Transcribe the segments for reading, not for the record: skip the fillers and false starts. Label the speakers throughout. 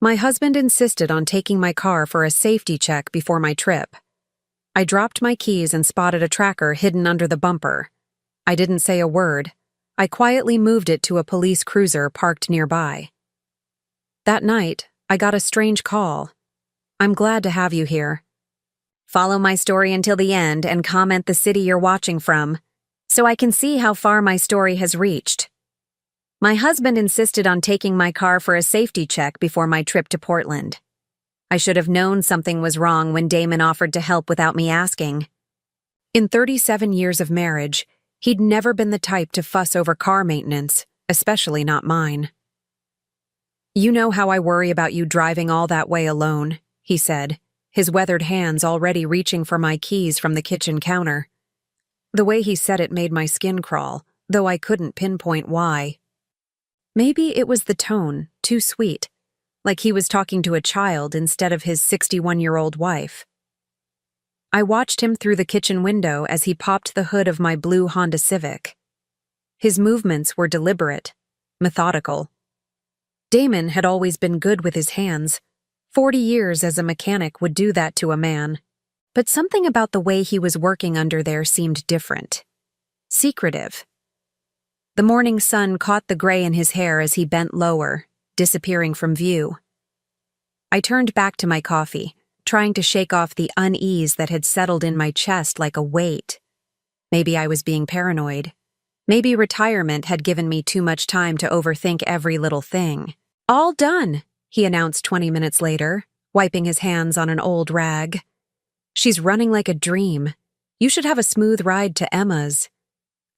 Speaker 1: My husband insisted on taking my car for a safety check before my trip. I dropped my keys and spotted a tracker hidden under the bumper. I didn't say a word. I quietly moved it to a police cruiser parked nearby. That night, I got a strange call. "I'm glad to have you here. Follow my story until the end and comment the city you're watching from, so I can see how far my story has reached. My husband insisted on taking my car for a safety check before my trip to Portland. I should have known something was wrong when Damon offered to help without me asking. In 37 years of marriage, he'd never been the type to fuss over car maintenance, especially not mine. You know how I worry about you driving all that way alone," he said, his weathered hands already reaching for my keys from the kitchen counter. The way he said it made my skin crawl, though I couldn't pinpoint why. Maybe it was the tone, too sweet, like he was talking to a child instead of his 61-year-old wife. I watched him through the kitchen window as he popped the hood of my blue Honda Civic. His movements were deliberate, methodical. Damon had always been good with his hands. 40 years as a mechanic would do that to a man. But something about the way he was working under there seemed different. Secretive. The morning sun caught the gray in his hair as he bent lower, disappearing from view. I turned back to my coffee, trying to shake off the unease that had settled in my chest like a weight. Maybe I was being paranoid. Maybe retirement had given me too much time to overthink every little thing. "All done," he announced 20 minutes later, wiping his hands on an old rag. "She's running like a dream. You should have a smooth ride to Emma's."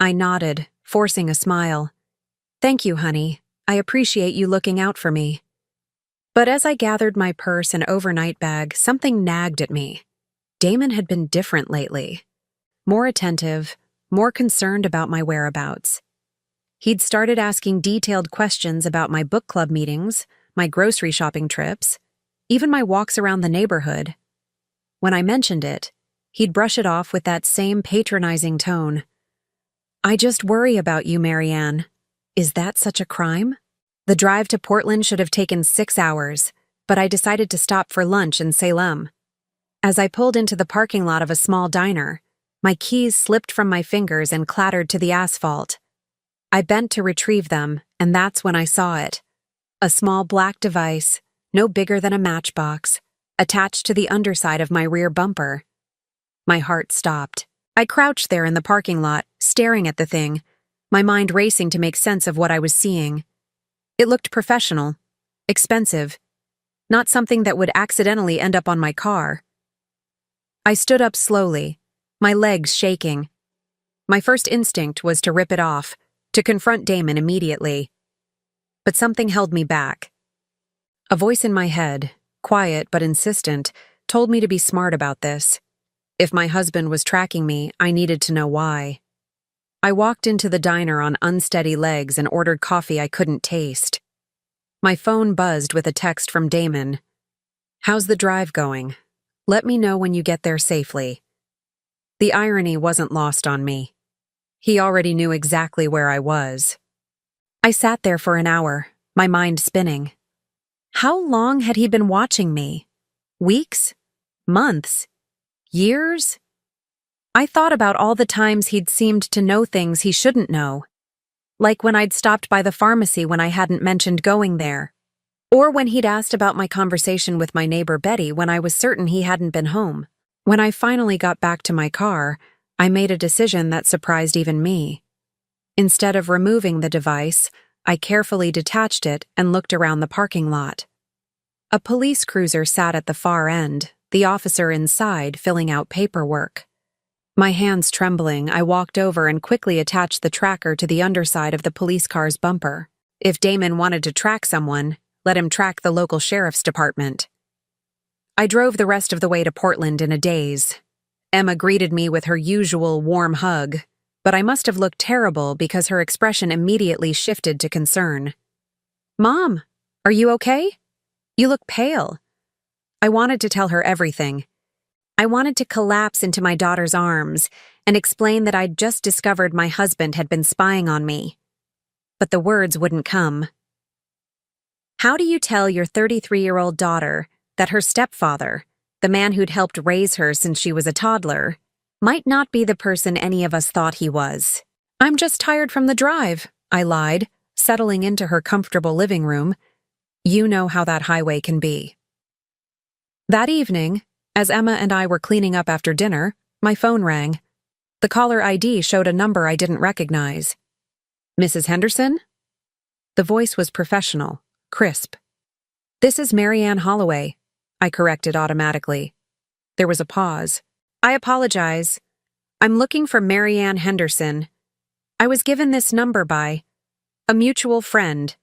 Speaker 1: I nodded, forcing a smile. "Thank you, honey. I appreciate you looking out for me." But as I gathered my purse and overnight bag, something nagged at me. Damon had been different lately. More attentive, more concerned about my whereabouts. He'd started asking detailed questions about my book club meetings, my grocery shopping trips, even my walks around the neighborhood. When I mentioned it, he'd brush it off with that same patronizing tone. "I just worry about you, Marianne. Is that such a crime?" The drive to Portland should have taken 6 hours, but I decided to stop for lunch in Salem. As I pulled into the parking lot of a small diner, my keys slipped from my fingers and clattered to the asphalt. I bent to retrieve them, and that's when I saw it. A small black device, no bigger than a matchbox, attached to the underside of my rear bumper. My heart stopped. I crouched there in the parking lot, staring at the thing, my mind racing to make sense of what I was seeing. It looked professional, expensive, not something that would accidentally end up on my car. I stood up slowly, my legs shaking. My first instinct was to rip it off, to confront Damon immediately. But something held me back. A voice in my head, quiet but insistent, told me to be smart about this. If my husband was tracking me, I needed to know why. I walked into the diner on unsteady legs and ordered coffee I couldn't taste. My phone buzzed with a text from Damon. "How's the drive going? Let me know when you get there safely." The irony wasn't lost on me. He already knew exactly where I was. I sat there for an hour, my mind spinning. How long had he been watching me? Weeks? Months? Years? I thought about all the times he'd seemed to know things he shouldn't know. Like when I'd stopped by the pharmacy when I hadn't mentioned going there. Or when he'd asked about my conversation with my neighbor Betty when I was certain he hadn't been home. When I finally got back to my car, I made a decision that surprised even me. Instead of removing the device, I carefully detached it and looked around the parking lot. A police cruiser sat at the far end, the officer inside filling out paperwork. My hands trembling, I walked over and quickly attached the tracker to the underside of the police car's bumper. If Damon wanted to track someone, let him track the local sheriff's department. I drove the rest of the way to Portland in a daze. Emma greeted me with her usual warm hug, but I must have looked terrible because her expression immediately shifted to concern. "Mom, are you okay? You look pale." I wanted to tell her everything. I wanted to collapse into my daughter's arms and explain that I'd just discovered my husband had been spying on me. But the words wouldn't come. How do you tell your 33-year-old daughter that her stepfather, the man who'd helped raise her since she was a toddler, might not be the person any of us thought he was? I'm just tired from the drive, I lied, settling into her comfortable living room. You know how that highway can be. That evening, as Emma and I were cleaning up after dinner, my phone rang. The caller ID showed a number I didn't recognize. Mrs. Henderson? The voice was professional, crisp. This is Marianne Holloway, I corrected automatically. There was a pause. I apologize. I'm looking for Marianne Henderson. I was given this number by a mutual friend.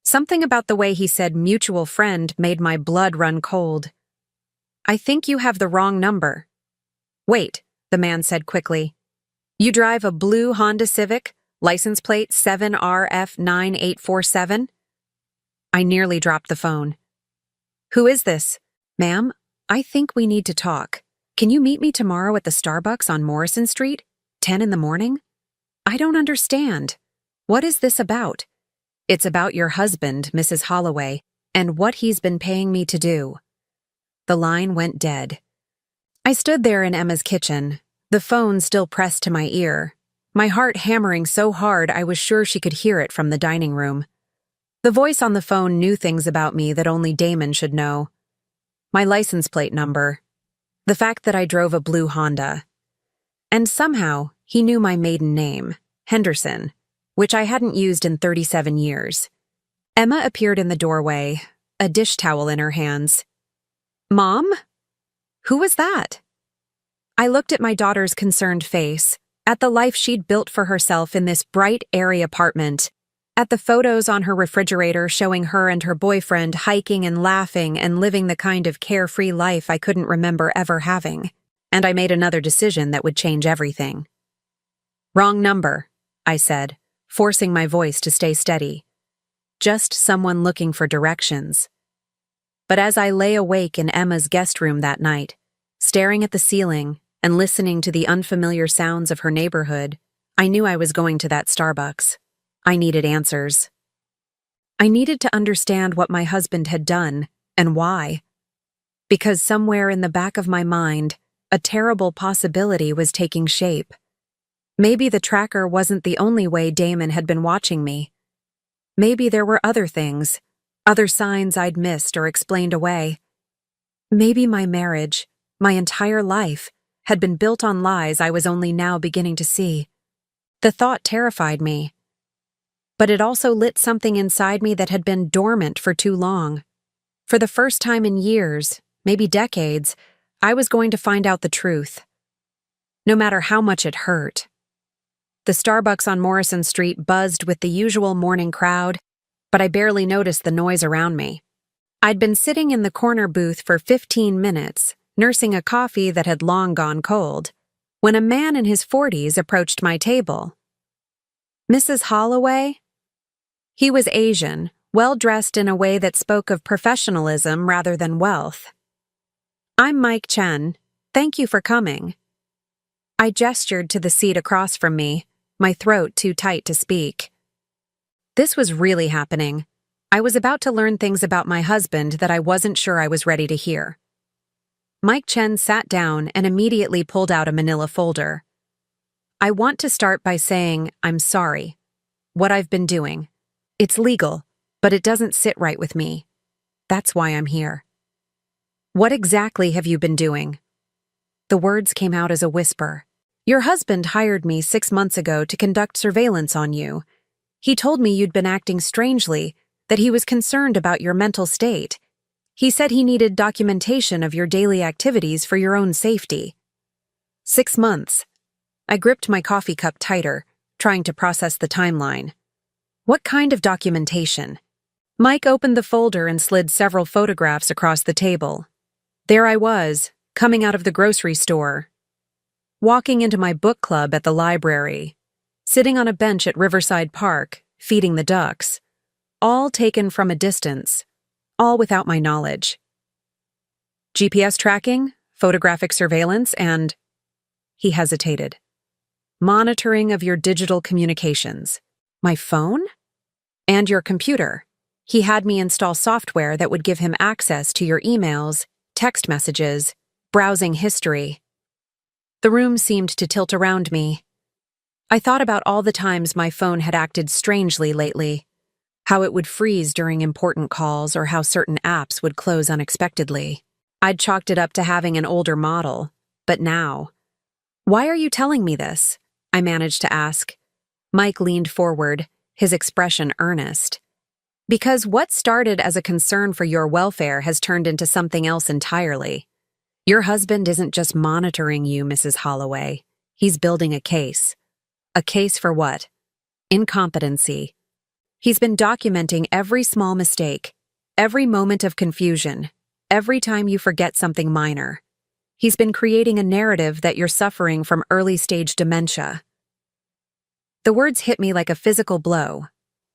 Speaker 1: Something about the way he said mutual friend made my blood run cold. I think you have the wrong number. Wait, the man said quickly. You drive a blue Honda Civic, license plate 7RF9847? I nearly dropped the phone. Who is this? Ma'am, I think we need to talk. Can you meet me tomorrow at the Starbucks on Morrison Street, 10 in the morning? I don't understand. What is this about? It's about your husband, Mrs. Holloway, and what he's been paying me to do. The line went dead. I stood there in Emma's kitchen, the phone still pressed to my ear, my heart hammering so hard I was sure she could hear it from the dining room. The voice on the phone knew things about me that only Damon should know. My license plate number, the fact that I drove a blue Honda. And somehow, he knew my maiden name, Henderson, which I hadn't used in 37 years. Emma appeared in the doorway, a dish towel in her hands. Mom? Who was that? I looked at my daughter's concerned face, at the life she'd built for herself in this bright, airy apartment, at the photos on her refrigerator showing her and her boyfriend hiking and laughing and living the kind of carefree life I couldn't remember ever having. And I made another decision that would change everything. Wrong number, I said, forcing my voice to stay steady. Just someone looking for directions. But as I lay awake in Emma's guest room that night, staring at the ceiling and listening to the unfamiliar sounds of her neighborhood, I knew I was going to that Starbucks. I needed answers. I needed to understand what my husband had done and why. Because somewhere in the back of my mind, a terrible possibility was taking shape. Maybe the tracker wasn't the only way Damon had been watching me. Maybe there were other things, other signs I'd missed or explained away. Maybe my marriage, my entire life, had been built on lies I was only now beginning to see. The thought terrified me. But it also lit something inside me that had been dormant for too long. For the first time in years, maybe decades, I was going to find out the truth. No matter how much it hurt. The Starbucks on Morrison Street buzzed with the usual morning crowd, but I barely noticed the noise around me. I'd been sitting in the corner booth for 15 minutes, nursing a coffee that had long gone cold, when a man in his 40s approached my table. Mrs. Holloway? He was Asian, well-dressed in a way that spoke of professionalism rather than wealth. I'm Mike Chen. Thank you for coming. I gestured to the seat across from me, my throat too tight to speak. This was really happening. I was about to learn things about my husband that I wasn't sure I was ready to hear. Mike Chen sat down and immediately pulled out a manila folder. I want to start by saying I'm sorry. What I've been doing. It's legal, but it doesn't sit right with me. That's why I'm here. What exactly have you been doing? The words came out as a whisper. Your husband hired me 6 months ago to conduct surveillance on you. He told me you'd been acting strangely, that he was concerned about your mental state. He said he needed documentation of your daily activities for your own safety. 6 months. I gripped my coffee cup tighter, trying to process the timeline. What kind of documentation? Mike opened the folder and slid several photographs across the table. There I was, coming out of the grocery store, walking into my book club at the library, sitting on a bench at Riverside Park, feeding the ducks, all taken from a distance, all without my knowledge. GPS tracking, photographic surveillance, and... He hesitated. Monitoring of your digital communications. My phone? And your computer. He had me install software that would give him access to your emails, text messages, browsing history. The room seemed to tilt around me. I thought about all the times my phone had acted strangely lately, how it would freeze during important calls or how certain apps would close unexpectedly. I'd chalked it up to having an older model, but now... "Why are you telling me this?" I managed to ask. Mike leaned forward, his expression earnest. "Because what started as a concern for your welfare has turned into something else entirely. Your husband isn't just monitoring you, Mrs. Holloway. He's building a case. A case for what? Incompetency. He's been documenting every small mistake, every moment of confusion, every time you forget something minor. He's been creating a narrative that you're suffering from early-stage dementia." The words hit me like a physical blow.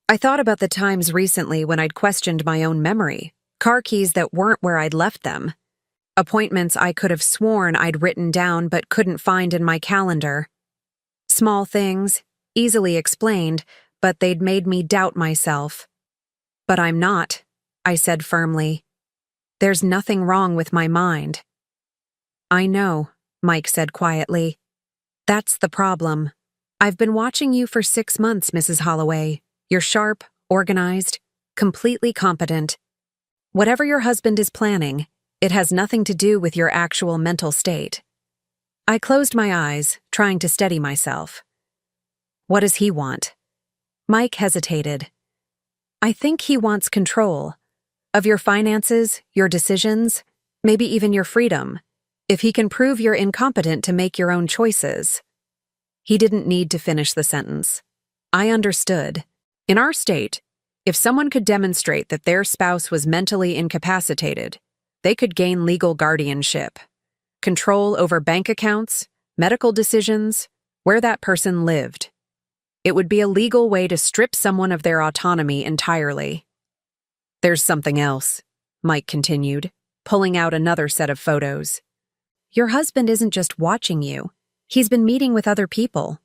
Speaker 1: I thought about the times recently when I'd questioned my own memory, car keys that weren't where I'd left them, appointments I could have sworn I'd written down but couldn't find in my calendar. Small things, easily explained, but they'd made me doubt myself. "But I'm not," I said firmly. "There's nothing wrong with my mind." "I know," Mike said quietly. "That's the problem. I've been watching you for 6 months, Mrs. Holloway. You're sharp, organized, completely competent. Whatever your husband is planning, it has nothing to do with your actual mental state." I closed my eyes, trying to steady myself. "What does he want?" Mike hesitated. "I think he wants control. Of your finances, your decisions, maybe even your freedom. If he can prove you're incompetent to make your own choices." He didn't need to finish the sentence. I understood. In our state, if someone could demonstrate that their spouse was mentally incapacitated, they could gain legal guardianship, control over bank accounts, medical decisions, where that person lived. It would be a legal way to strip someone of their autonomy entirely. "There's something else," Mike continued, pulling out another set of photos. "Your husband isn't just watching you. He's been meeting with other people."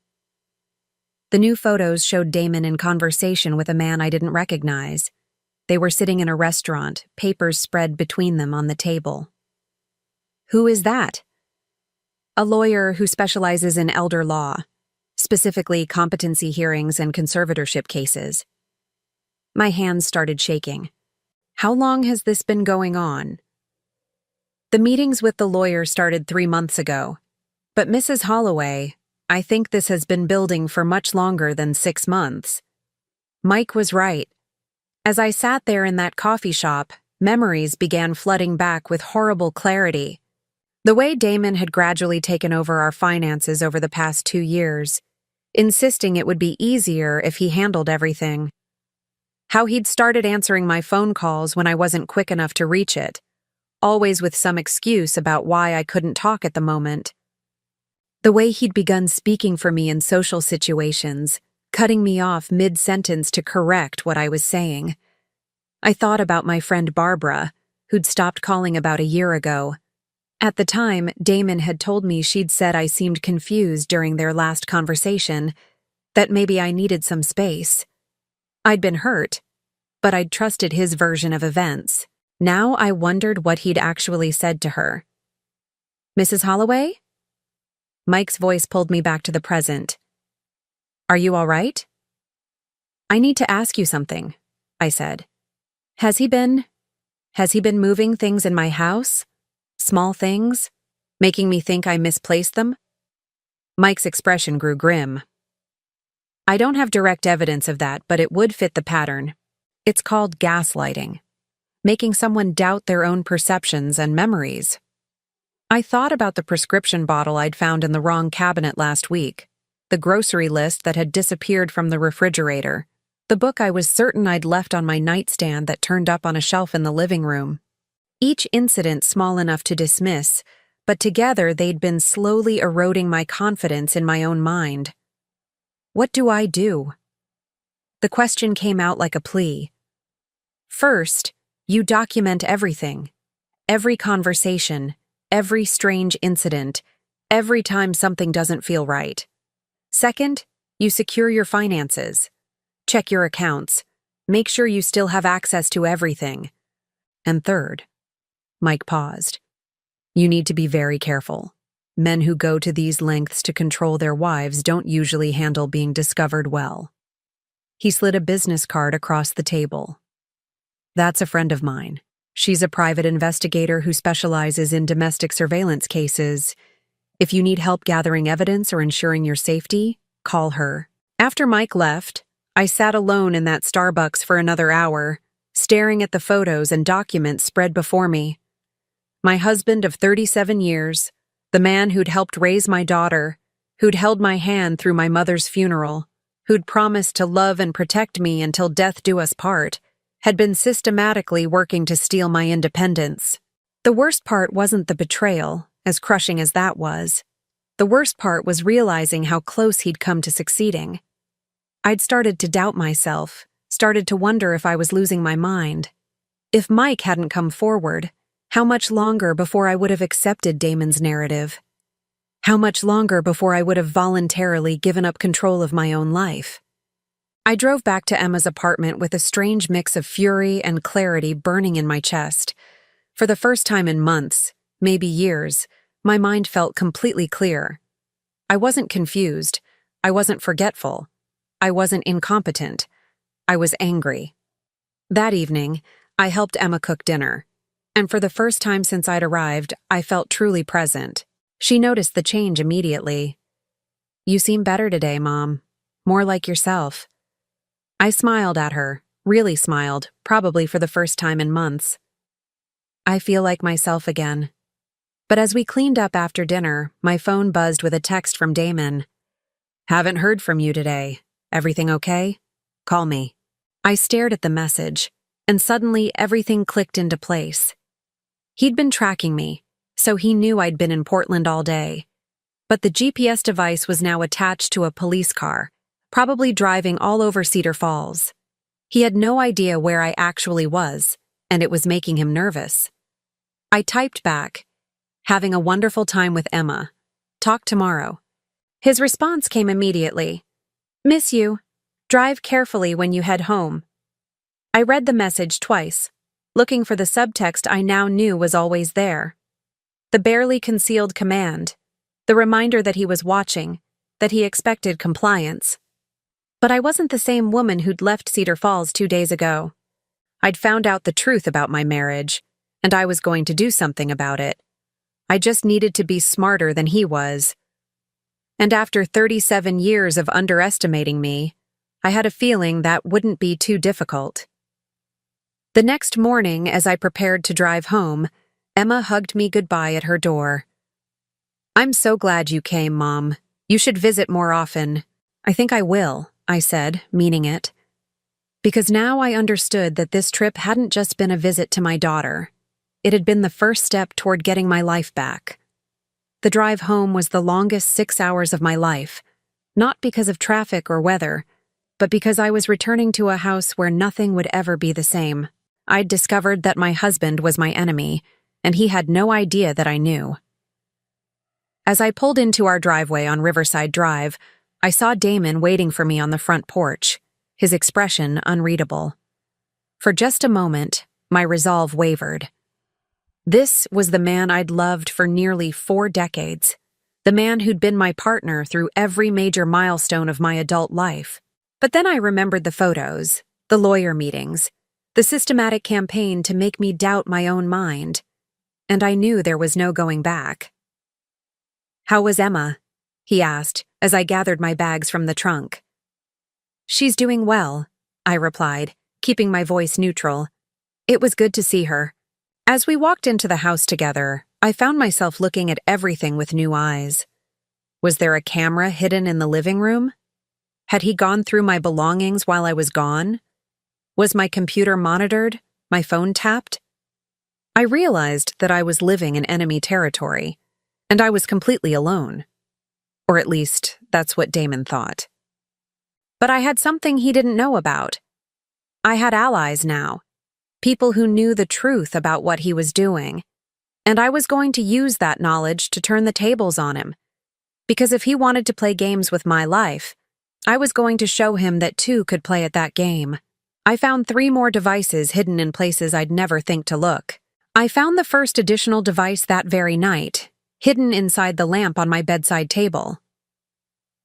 Speaker 1: The new photos showed Damon in conversation with a man I didn't recognize. They were sitting in a restaurant, papers spread between them on the table. "Who is that?" "A lawyer who specializes in elder law, specifically competency hearings and conservatorship cases." My hands started shaking. "How long has this been going on?" "The meetings with the lawyer started 3 months ago. But Mrs. Holloway, I think this has been building for much longer than 6 months." Mike was right. As I sat there in that coffee shop, memories began flooding back with horrible clarity. The way Damon had gradually taken over our finances over the past 2 years, insisting it would be easier if he handled everything. How he'd started answering my phone calls when I wasn't quick enough to reach it, always with some excuse about why I couldn't talk at the moment. The way he'd begun speaking for me in social situations, cutting me off mid-sentence to correct what I was saying. I thought about my friend Barbara, who'd stopped calling about a year ago. At the time, Damon had told me she'd said I seemed confused during their last conversation, that maybe I needed some space. I'd been hurt, but I'd trusted his version of events. Now I wondered what he'd actually said to her. "Mrs. Holloway?" Mike's voice pulled me back to the present. "Are you all right?" "I need to ask you something," I said. Has he been moving things in my house? Small things? Making me think I misplaced them?" Mike's expression grew grim. "I don't have direct evidence of that, but it would fit the pattern. It's called gaslighting. Making someone doubt their own perceptions and memories." I thought about the prescription bottle I'd found in the wrong cabinet last week, the grocery list that had disappeared from the refrigerator, the book I was certain I'd left on my nightstand that turned up on a shelf in the living room. Each incident small enough to dismiss, but together they'd been slowly eroding my confidence in my own mind. What do I do? The question came out like a plea. First, you document everything. Every conversation, every strange incident, every time something doesn't feel right. Second, you secure your finances. Check your accounts. Make sure you still have access to everything. And third, Mike paused. You need to be very careful. Men who go to these lengths to control their wives don't usually handle being discovered well. He slid a business card across the table. That's a friend of mine. She's a private investigator who specializes in domestic surveillance cases. If you need help gathering evidence or ensuring your safety, call her. After Mike left, I sat alone in that Starbucks for another hour, staring at the photos and documents spread before me. My husband of 37 years, the man who'd helped raise my daughter, who'd held my hand through my mother's funeral, who'd promised to love and protect me until death do us part, had been systematically working to steal my independence. The worst part wasn't the betrayal, as crushing as that was. The worst part was realizing how close he'd come to succeeding. I'd started to doubt myself, started to wonder if I was losing my mind. If Mike hadn't come forward, how much longer before I would have accepted Damon's narrative? How much longer before I would have voluntarily given up control of my own life? I drove back to Emma's apartment with a strange mix of fury and clarity burning in my chest. For the first time in months, maybe years, my mind felt completely clear. I wasn't confused. I wasn't forgetful. I wasn't incompetent. I was angry. That evening, I helped Emma cook dinner. And for the first time since I'd arrived, I felt truly present. She noticed the change immediately. You seem better today, Mom. More like yourself. I smiled at her, really smiled, probably for the first time in months. I feel like myself again. But as we cleaned up after dinner, my phone buzzed with a text from Damon. Haven't heard from you today. Everything okay? Call me. I stared at the message, and suddenly everything clicked into place. He'd been tracking me, so he knew I'd been in Portland all day. But the GPS device was now attached to a police car, probably driving all over Cedar Falls. He had no idea where I actually was, and it was making him nervous. I typed back, having a wonderful time with Emma. Talk tomorrow. His response came immediately. Miss you. Drive carefully when you head home. I read the message twice, looking for the subtext I now knew was always there. The barely concealed command, the reminder that he was watching, that he expected compliance. But I wasn't the same woman who'd left Cedar Falls 2 days ago. I'd found out the truth about my marriage, and I was going to do something about it. I just needed to be smarter than he was. And after 37 years of underestimating me, I had a feeling that wouldn't be too difficult. The next morning, as I prepared to drive home, Emma hugged me goodbye at her door. I'm so glad you came, Mom. You should visit more often. I think I will, I said, meaning it. Because now I understood that this trip hadn't just been a visit to my daughter. It had been the first step toward getting my life back. The drive home was the longest 6 hours of my life, not because of traffic or weather, but because I was returning to a house where nothing would ever be the same. I'd discovered that my husband was my enemy, and he had no idea that I knew. As I pulled into our driveway on Riverside Drive, I saw Damon waiting for me on the front porch, his expression unreadable. For just a moment, my resolve wavered. This was the man I'd loved for nearly 4 decades, the man who'd been my partner through every major milestone of my adult life. But then I remembered the photos, the lawyer meetings, the systematic campaign to make me doubt my own mind, and I knew there was no going back. How was Emma? He asked as I gathered my bags from the trunk. She's doing well, I replied, keeping my voice neutral. It was good to see her. As we walked into the house together, I found myself looking at everything with new eyes. Was there a camera hidden in the living room? Had he gone through my belongings while I was gone? Was my computer monitored, my phone tapped? I realized that I was living in enemy territory, and I was completely alone. Or at least, that's what Damon thought. But I had something he didn't know about. I had allies now. People who knew the truth about what he was doing, and I was going to use that knowledge to turn the tables on him. Because if he wanted to play games with my life, I was going to show him that two could play at that game. I found 3 more devices hidden in places I'd never think to look. I found the first additional device that very night, hidden inside the lamp on my bedside table.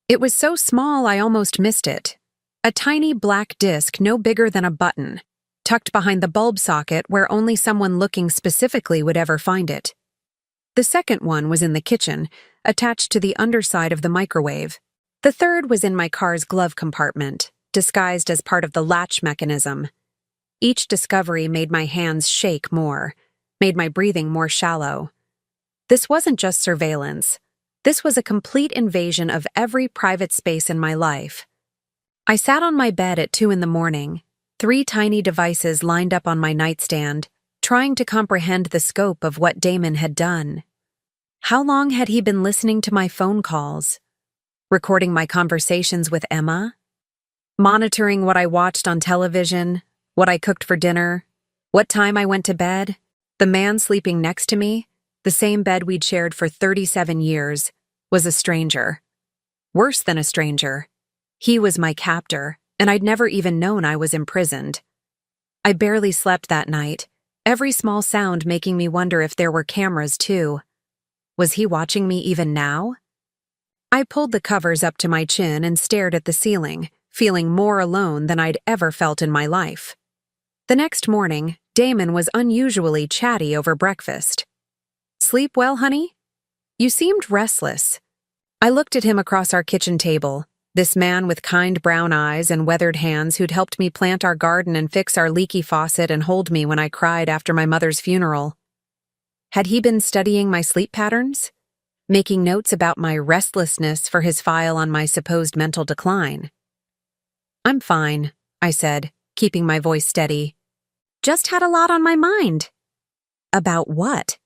Speaker 1: It was so small I almost missed it. A tiny black disc no bigger than a button, tucked behind the bulb socket where only someone looking specifically would ever find it. The second one was in the kitchen, attached to the underside of the microwave. The third was in my car's glove compartment, disguised as part of the latch mechanism. Each discovery made my hands shake more, made my breathing more shallow. This wasn't just surveillance. This was a complete invasion of every private space in my life. I sat on my bed at 2 a.m, 3 tiny devices lined up on my nightstand, trying to comprehend the scope of what Damon had done. How long had he been listening to my phone calls? Recording my conversations with Emma? Monitoring what I watched on television, what I cooked for dinner, what time I went to bed? The man sleeping next to me, the same bed we'd shared for 37 years, was a stranger. Worse than a stranger. He was my captor, and I'd never even known I was imprisoned. I barely slept that night, every small sound making me wonder if there were cameras too. Was he watching me even now? I pulled the covers up to my chin and stared at the ceiling, feeling more alone than I'd ever felt in my life. The next morning, Damon was unusually chatty over breakfast. "Sleep well, honey? You seemed restless." I looked at him across our kitchen table, this man with kind brown eyes and weathered hands who'd helped me plant our garden and fix our leaky faucet and hold me when I cried after my mother's funeral. Had he been studying my sleep patterns? Making notes about my restlessness for his file on my supposed mental decline? "I'm fine," I said, keeping my voice steady. "Just had a lot on my mind." "About what?"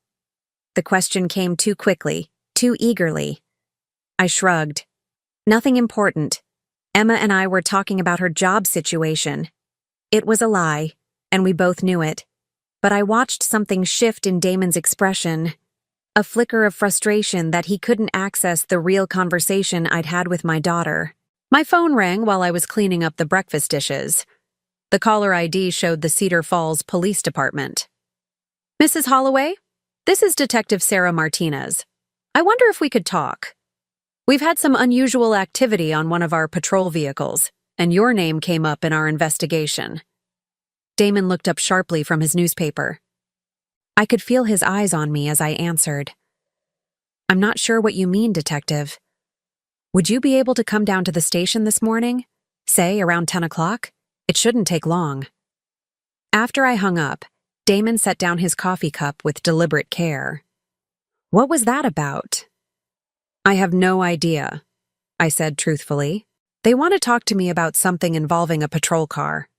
Speaker 1: The question came too quickly, too eagerly. I shrugged. "Nothing important. Emma and I were talking about her job situation. It was a lie, and we both knew it. But I watched something shift in Damon's expression, a flicker of frustration that he couldn't access the real conversation I'd had with my daughter. My phone rang while I was cleaning up the breakfast dishes. The caller ID showed the Cedar Falls Police Department. "Mrs. Holloway, this is Detective Sarah Martinez. I wonder if we could talk. We've had some unusual activity on one of our patrol vehicles, and your name came up in our investigation." Damon looked up sharply from his newspaper. I could feel his eyes on me as I answered. "I'm not sure what you mean, Detective. Would you be able to come down to the station this morning? Say, around 10 o'clock? It shouldn't take long." After I hung up, Damon set down his coffee cup with deliberate care. "What was that about?" "I have no idea," I said truthfully. "They want to talk to me about something involving a patrol car."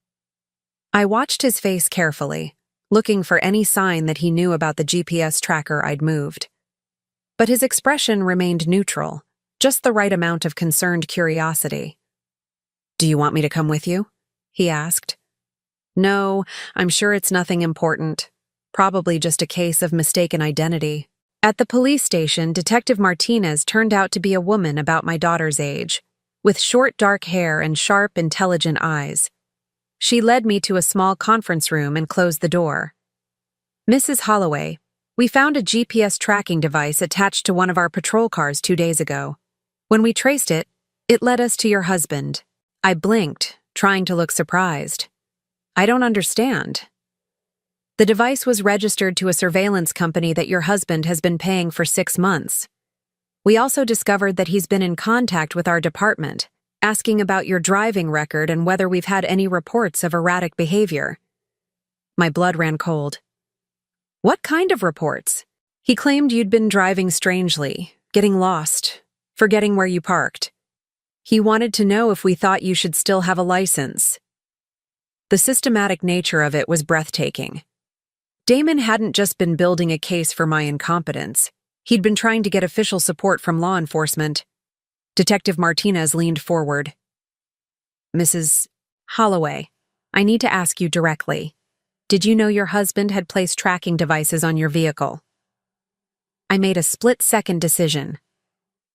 Speaker 1: I watched his face carefully, looking for any sign that he knew about the GPS tracker I'd moved. But his expression remained neutral, just the right amount of concerned curiosity. "Do you want me to come with you?" he asked. "No, I'm sure it's nothing important. Probably just a case of mistaken identity." At the police station, Detective Martinez turned out to be a woman about my daughter's age, with short dark hair and sharp, intelligent eyes. She led me to a small conference room and closed the door. "Mrs. Holloway, we found a GPS tracking device attached to one of our patrol cars 2 days ago. When we traced it, it led us to your husband." I blinked, trying to look surprised. "I don't understand." "The device was registered to a surveillance company that your husband has been paying for 6 months. We also discovered that he's been in contact with our department, asking about your driving record and whether we've had any reports of erratic behavior." My blood ran cold. "What kind of reports?" "He claimed you'd been driving strangely, getting lost, forgetting where you parked. He wanted to know if we thought you should still have a license." The systematic nature of it was breathtaking. Damon hadn't just been building a case for my incompetence. He'd been trying to get official support from law enforcement. Detective Martinez leaned forward. "Mrs. Holloway, I need to ask you directly. Did you know your husband had placed tracking devices on your vehicle?" I made a split-second decision.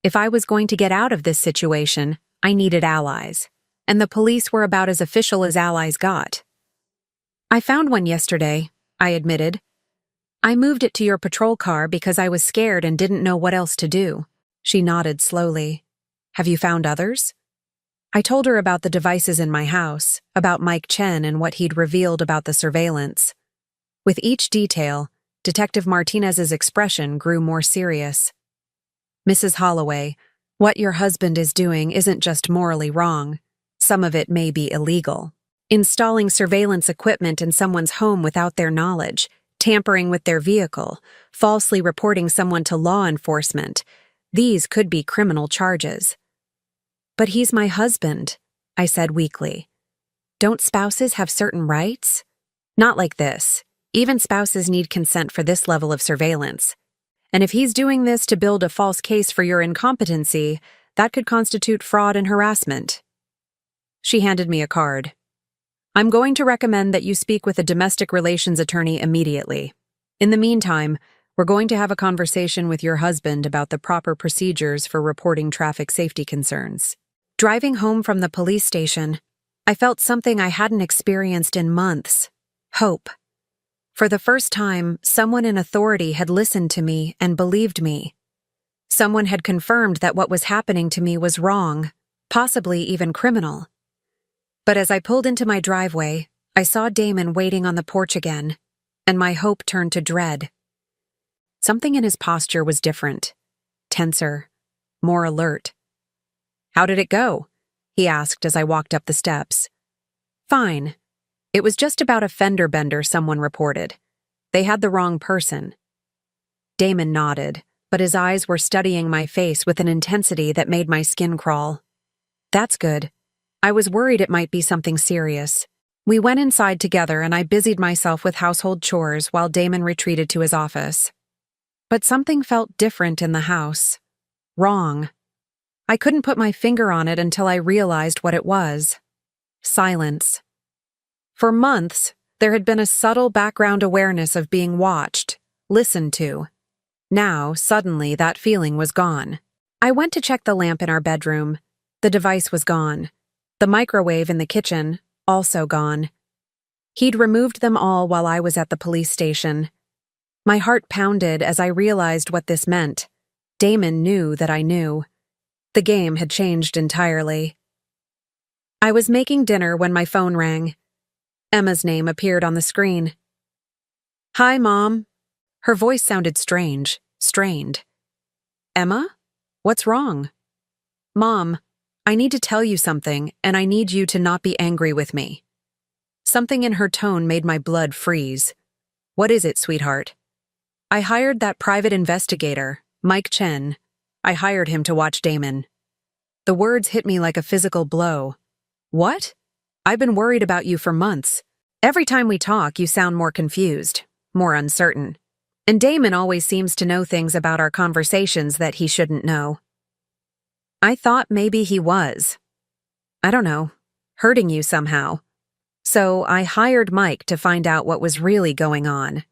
Speaker 1: If I was going to get out of this situation, I needed allies, and the police were about as official as allies got. I found one yesterday, I admitted. I moved it to your patrol car because I was scared and didn't know what else to do. She nodded slowly. Have you found others? I told her about the devices in my house, about Mike Chen and what he'd revealed about the surveillance. With each detail, Detective Martinez's expression grew more serious. Mrs. Holloway, what your husband is doing isn't just morally wrong. Some of it may be illegal. Installing surveillance equipment in someone's home without their knowledge, tampering with their vehicle, falsely reporting someone to law enforcement, these could be criminal charges. But he's my husband, I said weakly. Don't spouses have certain rights? Not like this. Even spouses need consent for this level of surveillance. And if he's doing this to build a false case for your incompetency, that could constitute fraud and harassment. She handed me a card. I'm going to recommend that you speak with a domestic relations attorney immediately. In the meantime, we're going to have a conversation with your husband about the proper procedures for reporting traffic safety concerns. Driving home from the police station, I felt something I hadn't experienced in months. Hope. For the first time, someone in authority had listened to me and believed me. Someone had confirmed that what was happening to me was wrong, possibly even criminal. But as I pulled into my driveway, I saw Damon waiting on the porch again, and my hope turned to dread. Something in his posture was different, tenser, more alert. How did it go? He asked as I walked up the steps. Fine. It was just about a fender bender someone reported. They had the wrong person. Damon nodded, but his eyes were studying my face with an intensity that made my skin crawl. That's good. I was worried it might be something serious. We went inside together and I busied myself with household chores while Damon retreated to his office. But something felt different in the house. Wrong. I couldn't put my finger on it until I realized what it was. Silence. For months, there had been a subtle background awareness of being watched, listened to. Now, suddenly, that feeling was gone. I went to check the lamp in our bedroom. The device was gone. The microwave in the kitchen, also gone. He'd removed them all while I was at the police station. My heart pounded as I realized what this meant. Damon knew that I knew. The game had changed entirely. I was making dinner when my phone rang. Emma's name appeared on the screen. Hi, Mom. Her voice sounded strange, strained. Emma? What's wrong? Mom, I need to tell you something, and I need you to not be angry with me. Something in her tone made my blood freeze. What is it, sweetheart? I hired that private investigator, Mike Chen. I hired him to watch Damon. The words hit me like a physical blow. What? I've been worried about you for months. Every time we talk, you sound more confused, more uncertain. And Damon always seems to know things about our conversations that he shouldn't know. I thought maybe he was. I don't know, hurting you somehow. So I hired Mike to find out what was really going on.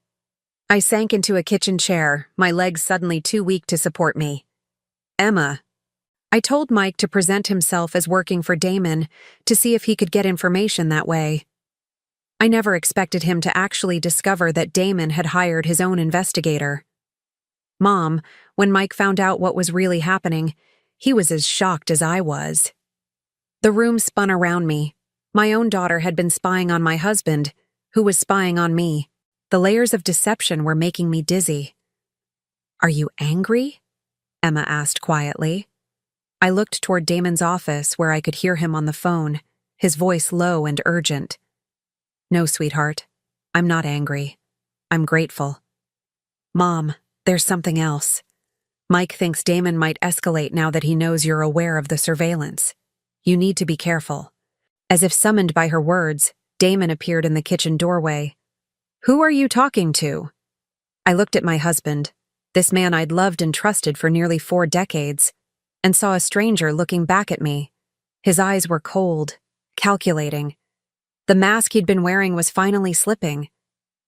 Speaker 1: I sank into a kitchen chair, my legs suddenly too weak to support me. Emma. I told Mike to present himself as working for Damon to see if he could get information that way. I never expected him to actually discover that Damon had hired his own investigator. Mom, when Mike found out what was really happening, he was as shocked as I was. The room spun around me. My own daughter had been spying on my husband, who was spying on me. The layers of deception were making me dizzy. Are you angry? Emma asked quietly. I looked toward Damon's office where I could hear him on the phone, his voice low and urgent. No, sweetheart. I'm not angry. I'm grateful. Mom, there's something else. Mike thinks Damon might escalate now that he knows you're aware of the surveillance. You need to be careful. As if summoned by her words, Damon appeared in the kitchen doorway. Who are you talking to? I looked at my husband, this man I'd loved and trusted for nearly 4 decades, and saw a stranger looking back at me. His eyes were cold, calculating. The mask he'd been wearing was finally slipping.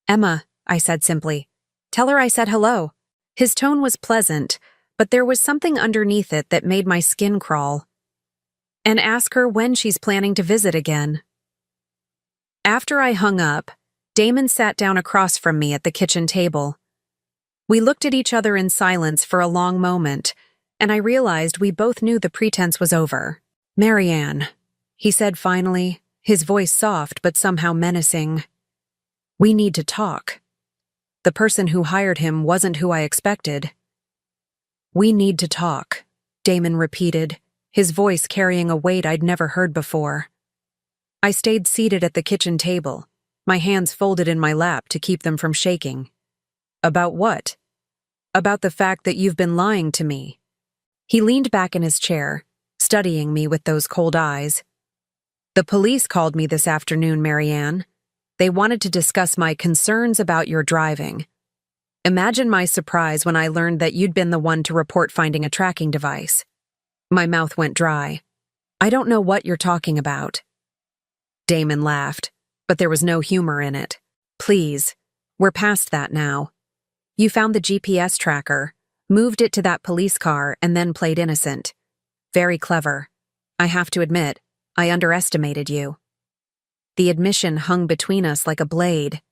Speaker 1: Emma, I said simply. Tell her I said hello. His tone was pleasant, but there was something underneath it that made my skin crawl. And ask her when she's planning to visit again. After I hung up, Damon sat down across from me at the kitchen table. We looked at each other in silence for a long moment, and I realized we both knew the pretense was over. "Marianne," he said finally, his voice soft but somehow menacing. "We need to talk." The person who hired him wasn't who I expected. "We need to talk," Damon repeated, his voice carrying a weight I'd never heard before. I stayed seated at the kitchen table, my hands folded in my lap to keep them from shaking. "About what?" "About the fact that you've been lying to me." He leaned back in his chair, studying me with those cold eyes. "The police called me this afternoon, Marianne. They wanted to discuss my concerns about your driving. Imagine my surprise when I learned that you'd been the one to report finding a tracking device." My mouth went dry. "I don't know what you're talking about." Damon laughed, but there was no humor in it. "Please, we're past that now. You found the GPS tracker, moved it to that police car, and then played innocent. Very clever. I have to admit, I underestimated you." The admission hung between us like a blade.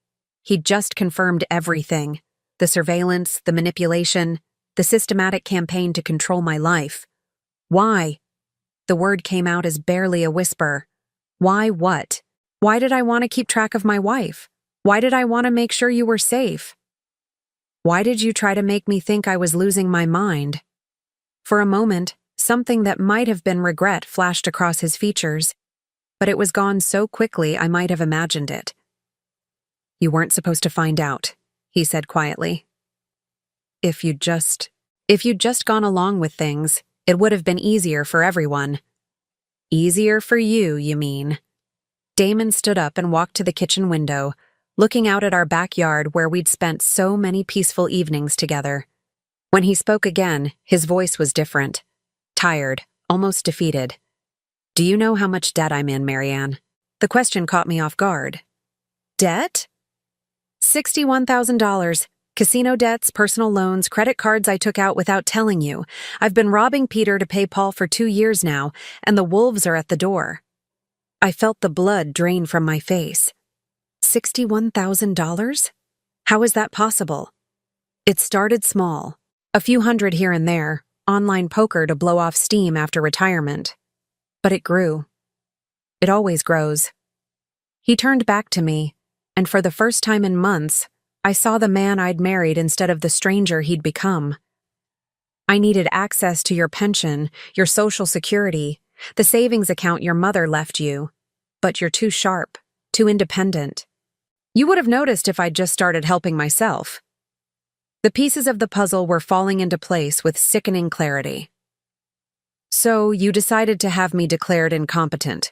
Speaker 1: He'd just confirmed everything: the surveillance, the manipulation, the systematic campaign to control my life. "Why?" The word came out as barely a whisper. "Why what? Why did I want to keep track of my wife? Why did I want to make sure you were safe? Why did you try to make me think I was losing my mind?" For a moment, something that might have been regret flashed across his features, but it was gone so quickly I might have imagined it. "You weren't supposed to find out," he said quietly. If you'd just gone along with things, it would have been easier for everyone." "Easier for you, you mean?" Damon stood up and walked to the kitchen window, looking out at our backyard where we'd spent so many peaceful evenings together. When he spoke again, his voice was different. Tired, almost defeated. "Do you know how much debt I'm in, Marianne?" The question caught me off guard. "Debt?" $61,000. Casino debts, personal loans, credit cards I took out without telling you. I've been robbing Peter to pay Paul for 2 years now, and the wolves are at the door." I felt the blood drain from my face. $61,000? How is that possible? It started small. A few hundred here and there, online poker to blow off steam after retirement. But it grew. It always grows. He turned back to me, and for the first time in months, I saw the man I'd married instead of the stranger he'd become. "I needed access to your pension, your social security, the savings account your mother left you. But you're too sharp, too independent. You would have noticed if I'd just started helping myself." The pieces of the puzzle were falling into place with sickening clarity. "So you decided to have me declared incompetent.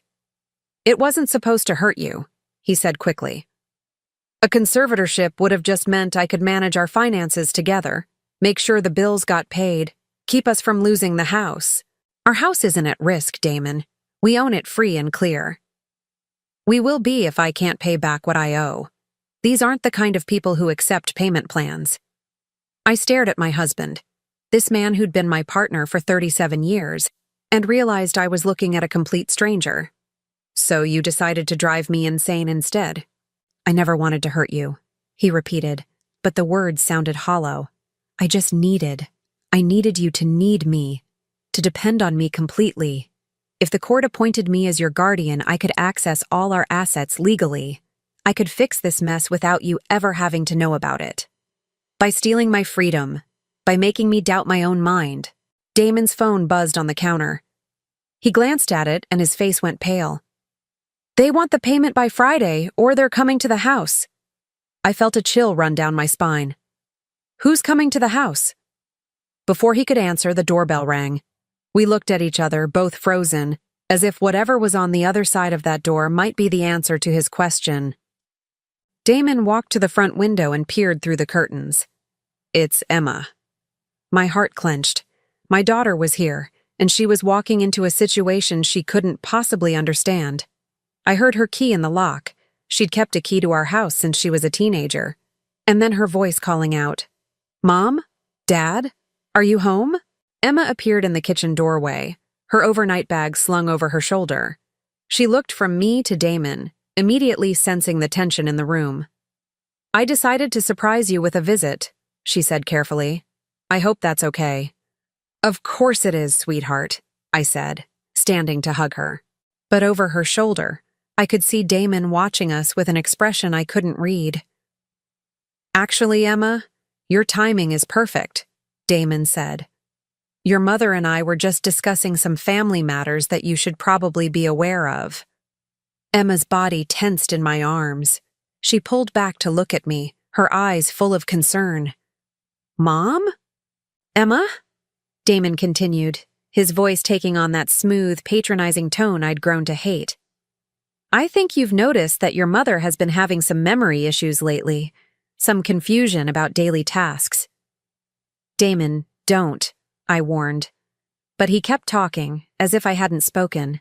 Speaker 1: It wasn't supposed to hurt you," he said quickly. "A conservatorship would have just meant I could manage our finances together, make sure the bills got paid, keep us from losing the house. Our house isn't at risk, Damon. We own it free and clear. We will be if I can't pay back what I owe. These aren't the kind of people who accept payment plans." I stared at my husband, this man who'd been my partner for 37 years, and realized I was looking at a complete stranger. "So you decided to drive me insane instead?" "I never wanted to hurt you," he repeated, but the words sounded hollow. I needed you to need me, to depend on me completely. If the court appointed me as your guardian, I could access all our assets legally. I could fix this mess without you ever having to know about it. By stealing my freedom, by making me doubt my own mind. Damon's phone buzzed on the counter. He glanced at it and his face went pale. "They want the payment by Friday, or they're coming to the house." I felt a chill run down my spine. "Who's coming to the house?" Before he could answer, the doorbell rang. We looked at each other, both frozen, as if whatever was on the other side of that door might be the answer to his question. Damon walked to the front window and peered through the curtains. "It's Emma." My heart clenched. My daughter was here, and she was walking into a situation she couldn't possibly understand. I heard her key in the lock. She'd kept a key to our house since she was a teenager. And then her voice calling out, "Mom? Dad? Are you home?" Emma appeared in the kitchen doorway, her overnight bag slung over her shoulder. She looked from me to Damon, immediately sensing the tension in the room. I decided to surprise you with a visit, she said carefully. I hope that's okay. Of course it is, sweetheart, I said, standing to hug her. But over her shoulder, I could see Damon watching us with an expression I couldn't read. Actually, Emma, your timing is perfect, Damon said. Your mother and I were just discussing some family matters that you should probably be aware of. Emma's body tensed in my arms. She pulled back to look at me, her eyes full of concern. Mom? Emma? Damon continued, his voice taking on that smooth, patronizing tone I'd grown to hate. I think you've noticed that your mother has been having some memory issues lately, some confusion about daily tasks. Damon, don't, I warned. But he kept talking, as if I hadn't spoken.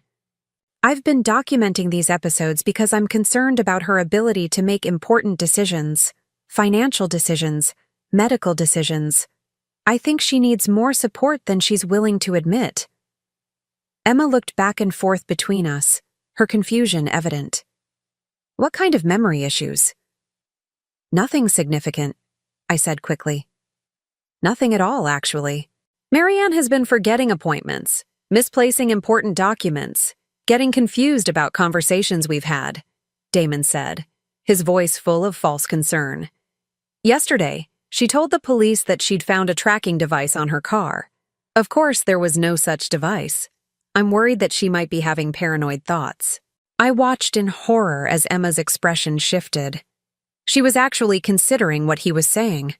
Speaker 1: I've been documenting these episodes because I'm concerned about her ability to make important decisions, financial decisions, medical decisions. I think she needs more support than she's willing to admit. Emma looked back and forth between us, her confusion evident. What kind of memory issues? Nothing significant, I said quickly. Nothing at all, actually. Marianne has been forgetting appointments, misplacing important documents, getting confused about conversations we've had, Damon said, his voice full of false concern. Yesterday, she told the police that she'd found a tracking device on her car. Of course, there was no such device. I'm worried that she might be having paranoid thoughts. I watched in horror as Emma's expression shifted. She was actually considering what he was saying.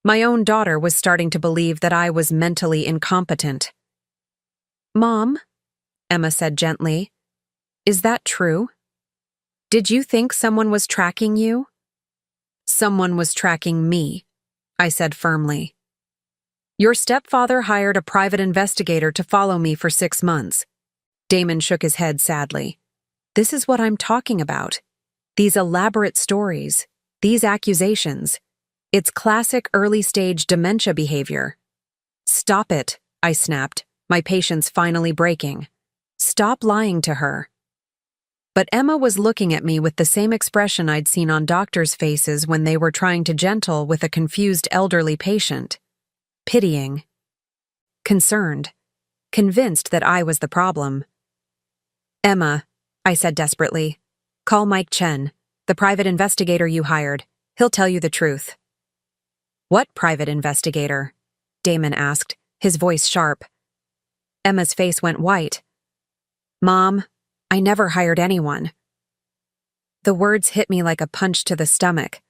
Speaker 1: My own daughter was starting to believe that I was mentally incompetent. Mom, Emma said gently, is that true? Did you think someone was tracking you? Someone was tracking me, I said firmly. Your stepfather hired a private investigator to follow me for 6 months. Damon shook his head sadly. This is what I'm talking about. These elaborate stories, these accusations. It's classic early-stage dementia behavior. Stop it, I snapped, my patience finally breaking. Stop lying to her. But Emma was looking at me with the same expression I'd seen on doctors' faces when they were trying to gentle with a confused elderly patient. Pitying. Concerned. Convinced that I was the problem. Emma, I said desperately, call Mike Chen, the private investigator you hired. He'll tell you the truth. What private investigator? Damon asked, his voice sharp. Emma's face went white. Mom, I never hired anyone. The words hit me like a punch to the stomach.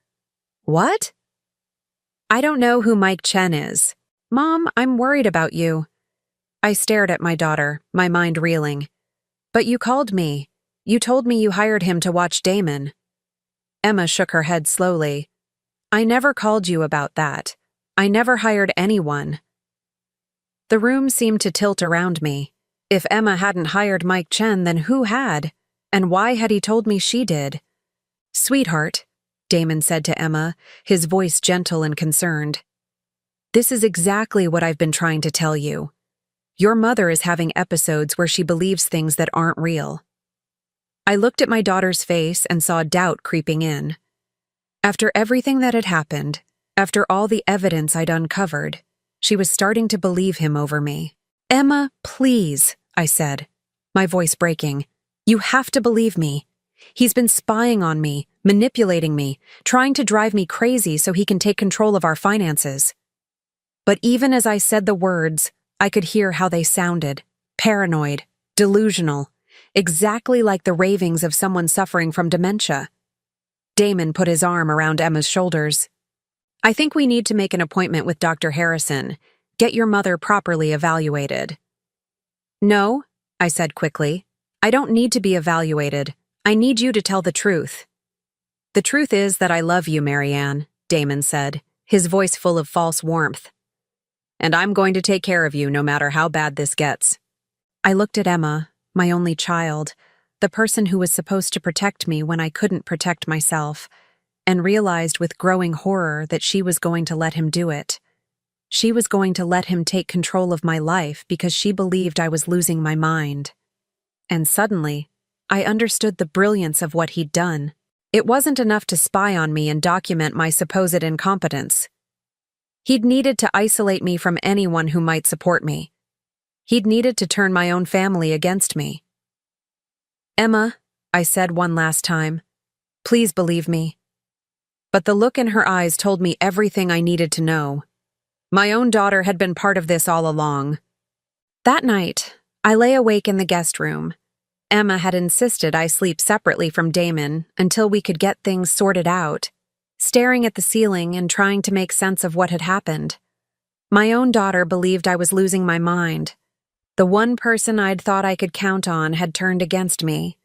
Speaker 1: What? I don't know who Mike Chen is. Mom, I'm worried about you. I stared at my daughter, my mind reeling. But you called me. You told me you hired him to watch Damon. Emma shook her head slowly. I never called you about that. I never hired anyone. The room seemed to tilt around me. If Emma hadn't hired Mike Chen, then who had? And why had he told me she did? Sweetheart, Damon said to Emma, his voice gentle and concerned. This is exactly what I've been trying to tell you. Your mother is having episodes where she believes things that aren't real. I looked at my daughter's face and saw doubt creeping in. After everything that had happened, after all the evidence I'd uncovered, she was starting to believe him over me. Emma, please, I said, my voice breaking. You have to believe me. He's been spying on me, manipulating me, trying to drive me crazy so he can take control of our finances. But even as I said the words, I could hear how they sounded. Paranoid, delusional, exactly like the ravings of someone suffering from dementia. Damon put his arm around Emma's shoulders. I think we need to make an appointment with Dr. Harrison. Get your mother properly evaluated. No, I said quickly. I don't need to be evaluated. I need you to tell the truth. The truth is that I love you, Marianne, Damon said, his voice full of false warmth. And I'm going to take care of you no matter how bad this gets. I looked at Emma, my only child, the person who was supposed to protect me when I couldn't protect myself, and realized with growing horror that she was going to let him do it. She was going to let him take control of my life because she believed I was losing my mind. And suddenly, I understood the brilliance of what he'd done. It wasn't enough to spy on me and document my supposed incompetence. He'd needed to isolate me from anyone who might support me. He'd needed to turn my own family against me. "Emma," I said one last time, "please believe me." But the look in her eyes told me everything I needed to know. My own daughter had been part of this all along. That night, I lay awake in the guest room. Emma had insisted I sleep separately from Damon until we could get things sorted out, staring at the ceiling and trying to make sense of what had happened. My own daughter believed I was losing my mind. The one person I'd thought I could count on had turned against me.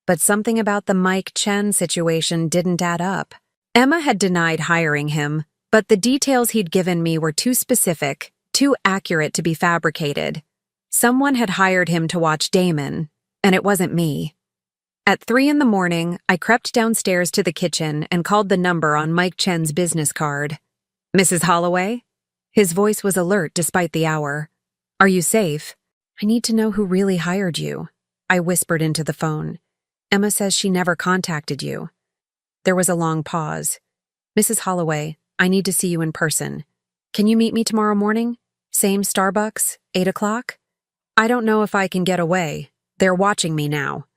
Speaker 1: But something about the Mike Chen situation didn't add up. Emma had denied hiring him, but the details he'd given me were too specific, too accurate to be fabricated. Someone had hired him to watch Damon, and it wasn't me. At 3 a.m, I crept downstairs to the kitchen and called the number on Mike Chen's business card. "Mrs. Holloway?" His voice was alert despite the hour. "Are you safe?" "I need to know who really hired you," I whispered into the phone. "Emma says she never contacted you." There was a long pause. "Mrs. Holloway, I need to see you in person. Can you meet me tomorrow morning? Same Starbucks, 8 o'clock? I don't know if I can get away. They're watching me now.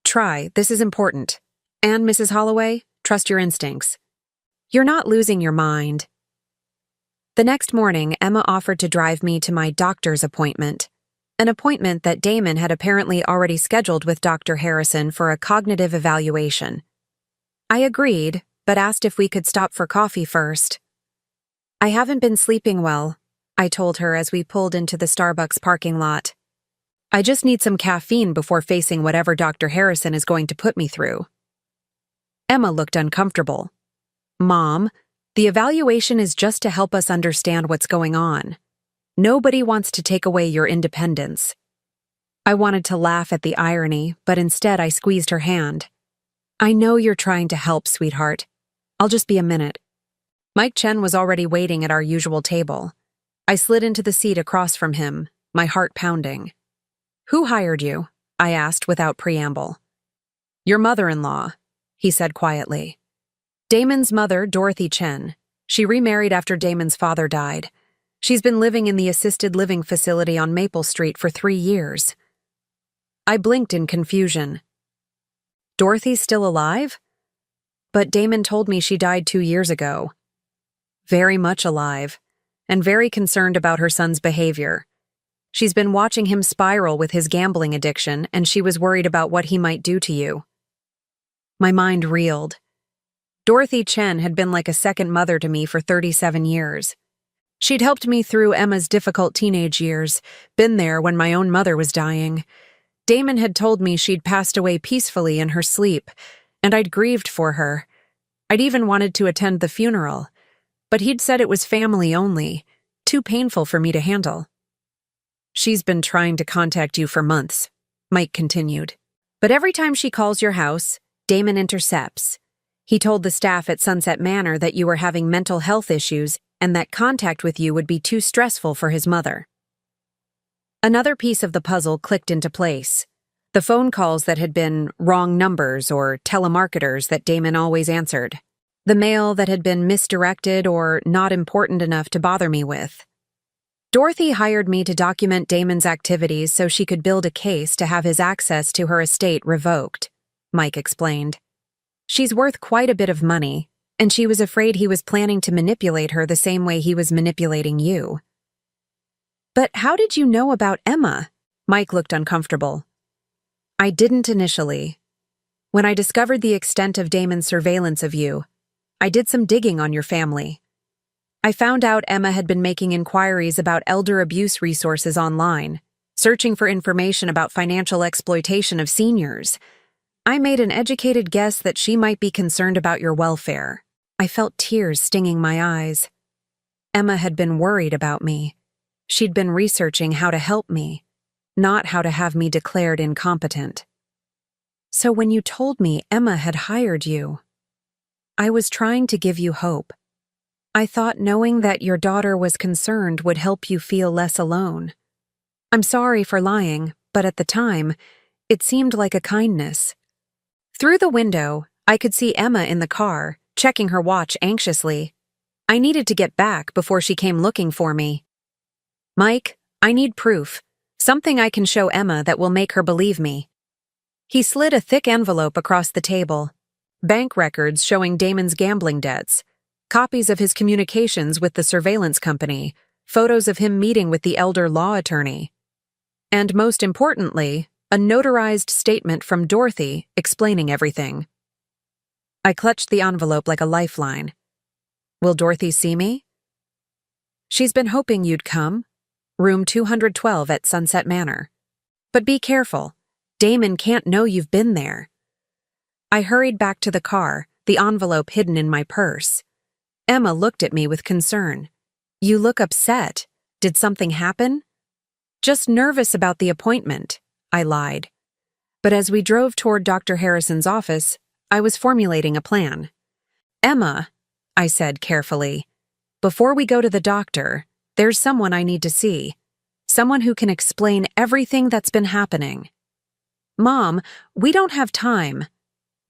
Speaker 1: Try, this is important. And Mrs. Holloway, trust your instincts. You're not losing your mind." The next morning, Emma offered to drive me to my doctor's appointment, an appointment that Damon had apparently already scheduled with Dr. Harrison for a cognitive evaluation. I agreed, but asked if we could stop for coffee first. "I haven't been sleeping well," I told her as we pulled into the Starbucks parking lot. "I just need some caffeine before facing whatever Dr. Harrison is going to put me through." Emma looked uncomfortable. "Mom, the evaluation is just to help us understand what's going on. Nobody wants to take away your independence." I wanted to laugh at the irony, but instead I squeezed her hand. "I know you're trying to help, sweetheart. I'll just be a minute." Mike Chen was already waiting at our usual table. I slid into the seat across from him, my heart pounding. "Who hired you?" I asked without preamble. "Your mother-in-law," he said quietly. "Damon's mother, Dorothy Chen. She remarried after Damon's father died. She's been living in the assisted living facility on Maple Street for 3 years." I blinked in confusion. "Dorothy's still alive?" "But Damon told me she died 2 years ago." "Very much alive, and very concerned about her son's behavior. She's been watching him spiral with his gambling addiction, and she was worried about what he might do to you." My mind reeled. Dorothy Chen had been like a second mother to me for 37 years. She'd helped me through Emma's difficult teenage years, been there when my own mother was dying. Damon had told me she'd passed away peacefully in her sleep, and I'd grieved for her. I'd even wanted to attend the funeral, but he'd said it was family only, too painful for me to handle. "She's been trying to contact you for months," Mike continued. "But every time she calls your house, Damon intercepts. He told the staff at Sunset Manor that you were having mental health issues and that contact with you would be too stressful for his mother." Another piece of the puzzle clicked into place. The phone calls that had been wrong numbers or telemarketers that Damon always answered. The mail that had been misdirected or not important enough to bother me with. Dorothy hired me to document Damon's activities so she could build a case to have his access to her estate revoked, Mike explained. "She's worth quite a bit of money, and she was afraid he was planning to manipulate her the same way he was manipulating you." "But how did you know about Emma?" Mike looked uncomfortable. "I didn't initially. When I discovered the extent of Damon's surveillance of you, I did some digging on your family. I found out Emma had been making inquiries about elder abuse resources online, searching for information about financial exploitation of seniors. I made an educated guess that she might be concerned about your welfare." I felt tears stinging my eyes. Emma had been worried about me. She'd been researching how to help me, not how to have me declared incompetent. "So when you told me Emma had hired you, I was trying to give you hope. I thought knowing that your daughter was concerned would help you feel less alone. I'm sorry for lying, but at the time, it seemed like a kindness." Through the window, I could see Emma in the car, checking her watch anxiously. I needed to get back before she came looking for me. Mike, I need proof. Something I can show Emma that will make her believe me. He slid a thick envelope across the table. Bank records showing Damon's gambling debts, copies of his communications with the surveillance company, photos of him meeting with the elder law attorney. And most importantly, a notarized statement from Dorothy explaining everything. I clutched the envelope like a lifeline. Will Dorothy see me? She's been hoping you'd come. Room 212 at Sunset Manor. But be careful. Damon can't know you've been there. I hurried back to the car, the envelope hidden in my purse. Emma looked at me with concern. You look upset. Did something happen? Just nervous about the appointment, I lied. But as we drove toward Dr. Harrison's office, I was formulating a plan. Emma, I said carefully, before we go to the doctor, there's someone I need to see. Someone who can explain everything that's been happening. Mom, we don't have time.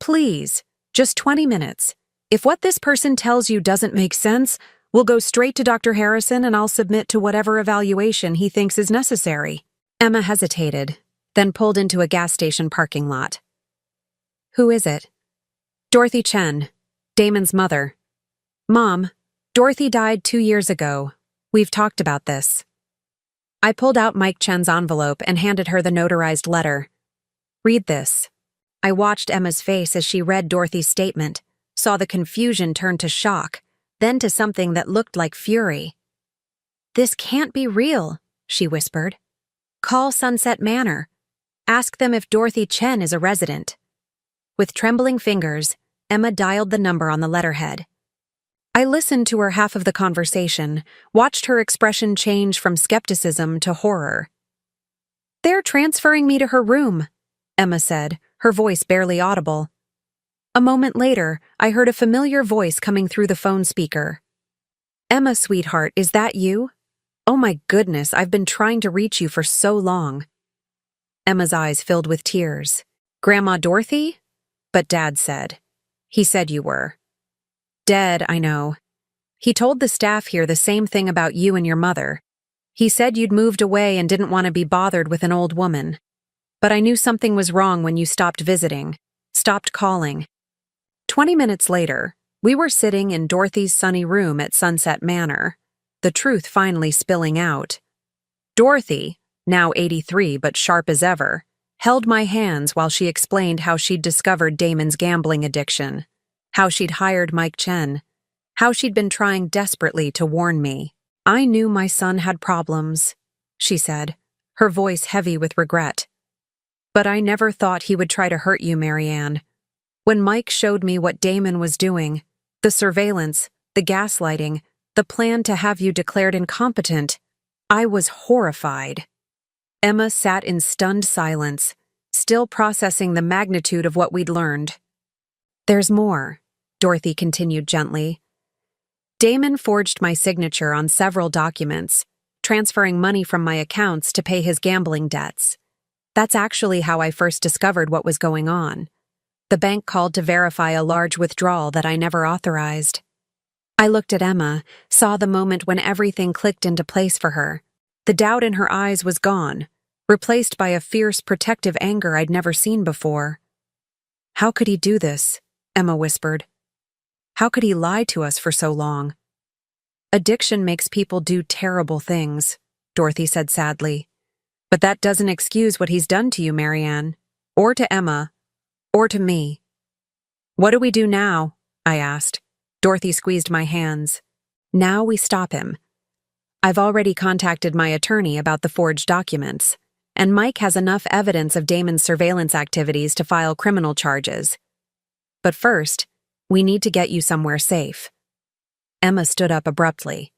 Speaker 1: Please, just 20 minutes. If what this person tells you doesn't make sense, we'll go straight to Dr. Harrison and I'll submit to whatever evaluation he thinks is necessary. Emma hesitated, then pulled into a gas station parking lot. Who is it? Dorothy Chen, Damon's mother. Mom, Dorothy died 2 years ago. We've talked about this. I pulled out Mike Chen's envelope and handed her the notarized letter. Read this. I watched Emma's face as she read Dorothy's statement, saw the confusion turn to shock, then to something that looked like fury. This can't be real, she whispered. Call Sunset Manor. Ask them if Dorothy Chen is a resident. With trembling fingers, Emma dialed the number on the letterhead. I listened to her half of the conversation, watched her expression change from skepticism to horror. They're transferring me to her room, Emma said, her voice barely audible. A moment later, I heard a familiar voice coming through the phone speaker. Emma, sweetheart, is that you? Oh my goodness, I've been trying to reach you for so long. Emma's eyes filled with tears. Grandma Dorothy? But Dad said. He said you were. Dead, I know. He told the staff here the same thing about you and your mother. He said you'd moved away and didn't want to be bothered with an old woman. But I knew something was wrong when you stopped visiting, stopped calling. 20 minutes later, we were sitting in Dorothy's sunny room at Sunset Manor, the truth finally spilling out. Dorothy, now 83 but sharp as ever, held my hands while she explained how she'd discovered Damon's gambling addiction, how she'd hired Mike Chen, how she'd been trying desperately to warn me. I knew my son had problems, she said, her voice heavy with regret. But I never thought he would try to hurt you, Marianne. When Mike showed me what Damon was doing, the surveillance, the gaslighting, the plan to have you declared incompetent, I was horrified. Emma sat in stunned silence, still processing the magnitude of what we'd learned. There's more, Dorothy continued gently. Damon forged my signature on several documents, transferring money from my accounts to pay his gambling debts. That's actually how I first discovered what was going on. The bank called to verify a large withdrawal that I never authorized. I looked at Emma, saw the moment when everything clicked into place for her. The doubt in her eyes was gone, replaced by a fierce protective anger I'd never seen before. How could he do this? Emma whispered. How could he lie to us for so long? Addiction makes people do terrible things, Dorothy said sadly. But that doesn't excuse what he's done to you, Marianne, or to Emma, or to me. What do we do now? I asked. Dorothy squeezed my hands. Now we stop him. I've already contacted my attorney about the forged documents, and Mike has enough evidence of Damon's surveillance activities to file criminal charges. But first, we need to get you somewhere safe. Emma stood up abruptly.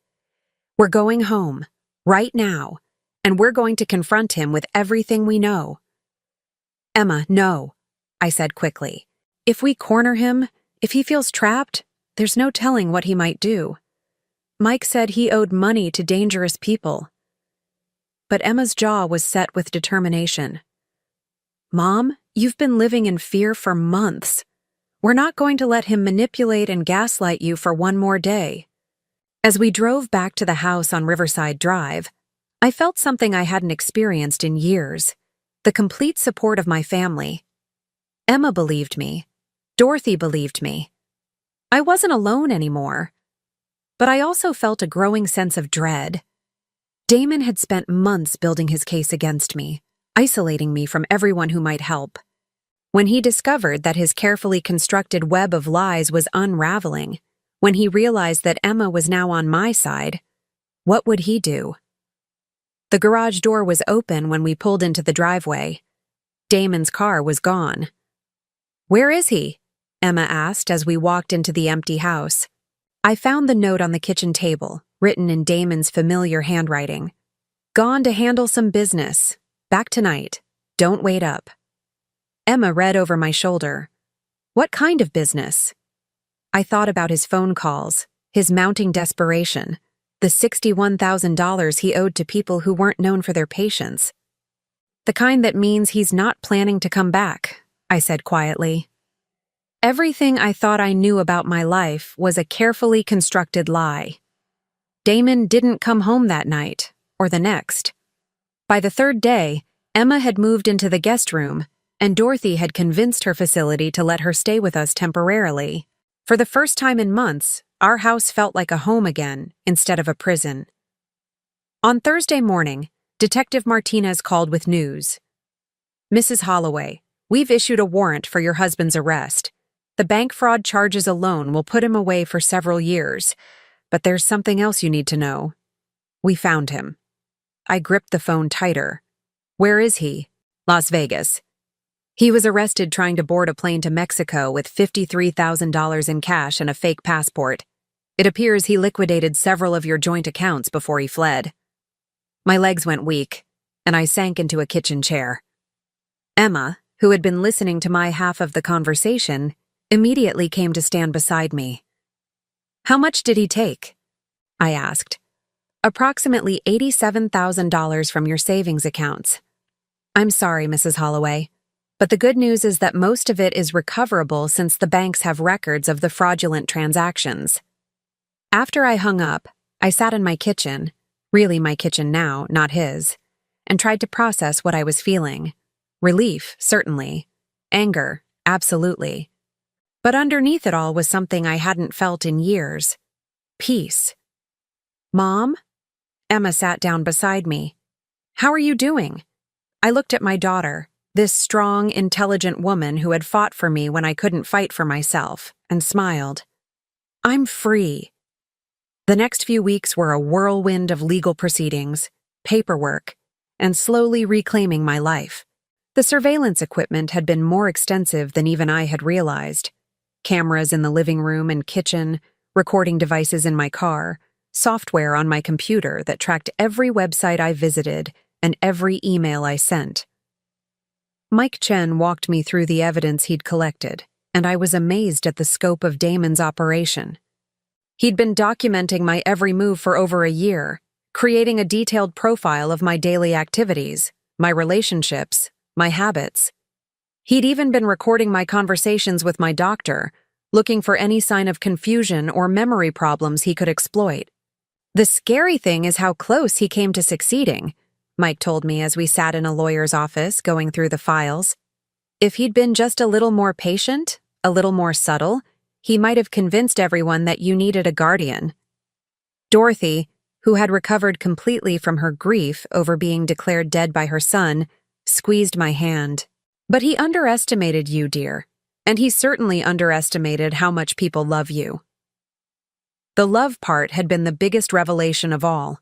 Speaker 1: We're going home, right now, and we're going to confront him with everything we know. Emma, no, I said quickly. If we corner him, if he feels trapped, there's no telling what he might do. Mike said he owed money to dangerous people. But Emma's jaw was set with determination. Mom, you've been living in fear for months. We're not going to let him manipulate and gaslight you for one more day. As we drove back to the house on Riverside Drive, I felt something I hadn't experienced in years: the complete support of my family. Emma believed me. Dorothy believed me. I wasn't alone anymore. But I also felt a growing sense of dread. Damon had spent months building his case against me, isolating me from everyone who might help. When he discovered that his carefully constructed web of lies was unraveling, when he realized that Emma was now on my side, what would he do? The garage door was open when we pulled into the driveway. Damon's car was gone. "Where is he?" Emma asked as we walked into the empty house. I found the note on the kitchen table, written in Damon's familiar handwriting. "Gone to handle some business. Back tonight. Don't wait up." Emma read over my shoulder. "What kind of business?" I thought about his phone calls, his mounting desperation, the $61,000 he owed to people who weren't known for their patience. "The kind that means he's not planning to come back," I said quietly. Everything I thought I knew about my life was a carefully constructed lie. Damon didn't come home that night, or the next. By the third day, Emma had moved into the guest room, and Dorothy had convinced her facility to let her stay with us temporarily. For the first time in months, our house felt like a home again, instead of a prison. On Thursday morning, Detective Martinez called with news. "Mrs. Holloway, we've issued a warrant for your husband's arrest. The bank fraud charges alone will put him away for several years, but there's something else you need to know. We found him." I gripped the phone tighter. "Where is he?" "Las Vegas. He was arrested trying to board a plane to Mexico with $53,000 in cash and a fake passport. It appears he liquidated several of your joint accounts before he fled." My legs went weak, and I sank into a kitchen chair. Emma, who had been listening to my half of the conversation, immediately came to stand beside me. "How much did he take?" I asked. "Approximately $87,000 from your savings accounts." "I'm sorry, Mrs. Holloway, but the good news is that most of it is recoverable since the banks have records of the fraudulent transactions." After I hung up, I sat in my kitchen, really my kitchen now, not his, and tried to process what I was feeling. Relief, certainly. Anger, absolutely. But underneath it all was something I hadn't felt in years. Peace. "Mom?" Emma sat down beside me. "How are you doing?" I looked at my daughter, this strong, intelligent woman who had fought for me when I couldn't fight for myself, and smiled. "I'm free." The next few weeks were a whirlwind of legal proceedings, paperwork, and slowly reclaiming my life. The surveillance equipment had been more extensive than even I had realized. Cameras in the living room and kitchen, recording devices in my car, software on my computer that tracked every website I visited and every email I sent. Mike Chen walked me through the evidence he'd collected, and I was amazed at the scope of Damon's operation. He'd been documenting my every move for over a year, creating a detailed profile of my daily activities, my relationships, my habits. He'd even been recording my conversations with my doctor, looking for any sign of confusion or memory problems he could exploit. "The scary thing is how close he came to succeeding," Mike told me as we sat in a lawyer's office going through the files. "If he'd been just a little more patient, a little more subtle, he might have convinced everyone that you needed a guardian." Dorothy, who had recovered completely from her grief over being declared dead by her son, squeezed my hand. "But he underestimated you, dear, and he certainly underestimated how much people love you." The love part had been the biggest revelation of all.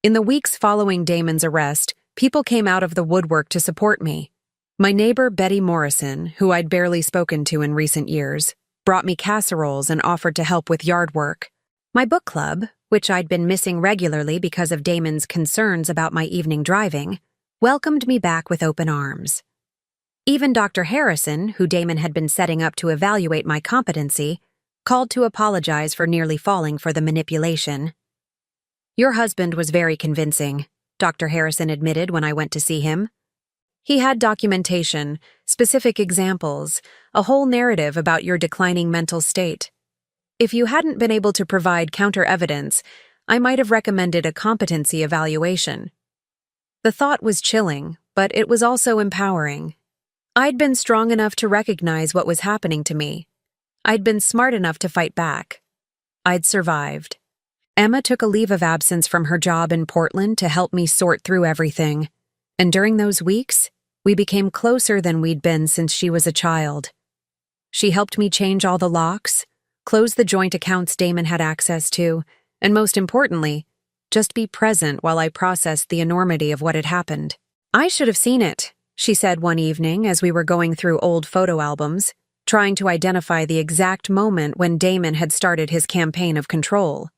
Speaker 1: In the weeks following Damon's arrest, people came out of the woodwork to support me. My neighbor Betty Morrison, who I'd barely spoken to in recent years, brought me casseroles and offered to help with yard work. My book club, which I'd been missing regularly because of Damon's concerns about my evening driving, welcomed me back with open arms. Even Dr. Harrison, who Damon had been setting up to evaluate my competency, called to apologize for nearly falling for the manipulation. "Your husband was very convincing," Dr. Harrison admitted when I went to see him. He had documentation, specific examples, a whole narrative about your declining mental state. If you hadn't been able to provide counter-evidence, I might have recommended a competency evaluation. The thought was chilling, but it was also empowering. I'd been strong enough to recognize what was happening to me. I'd been smart enough to fight back. I'd survived. Emma took a leave of absence from her job in Portland to help me sort through everything. And during those weeks, we became closer than we'd been since she was a child. She helped me change all the locks, close the joint accounts Damon had access to, and most importantly, just be present while I processed the enormity of what had happened. "I should have seen it," she said one evening as we were going through old photo albums, trying to identify the exact moment when Damon had started his campaign of control.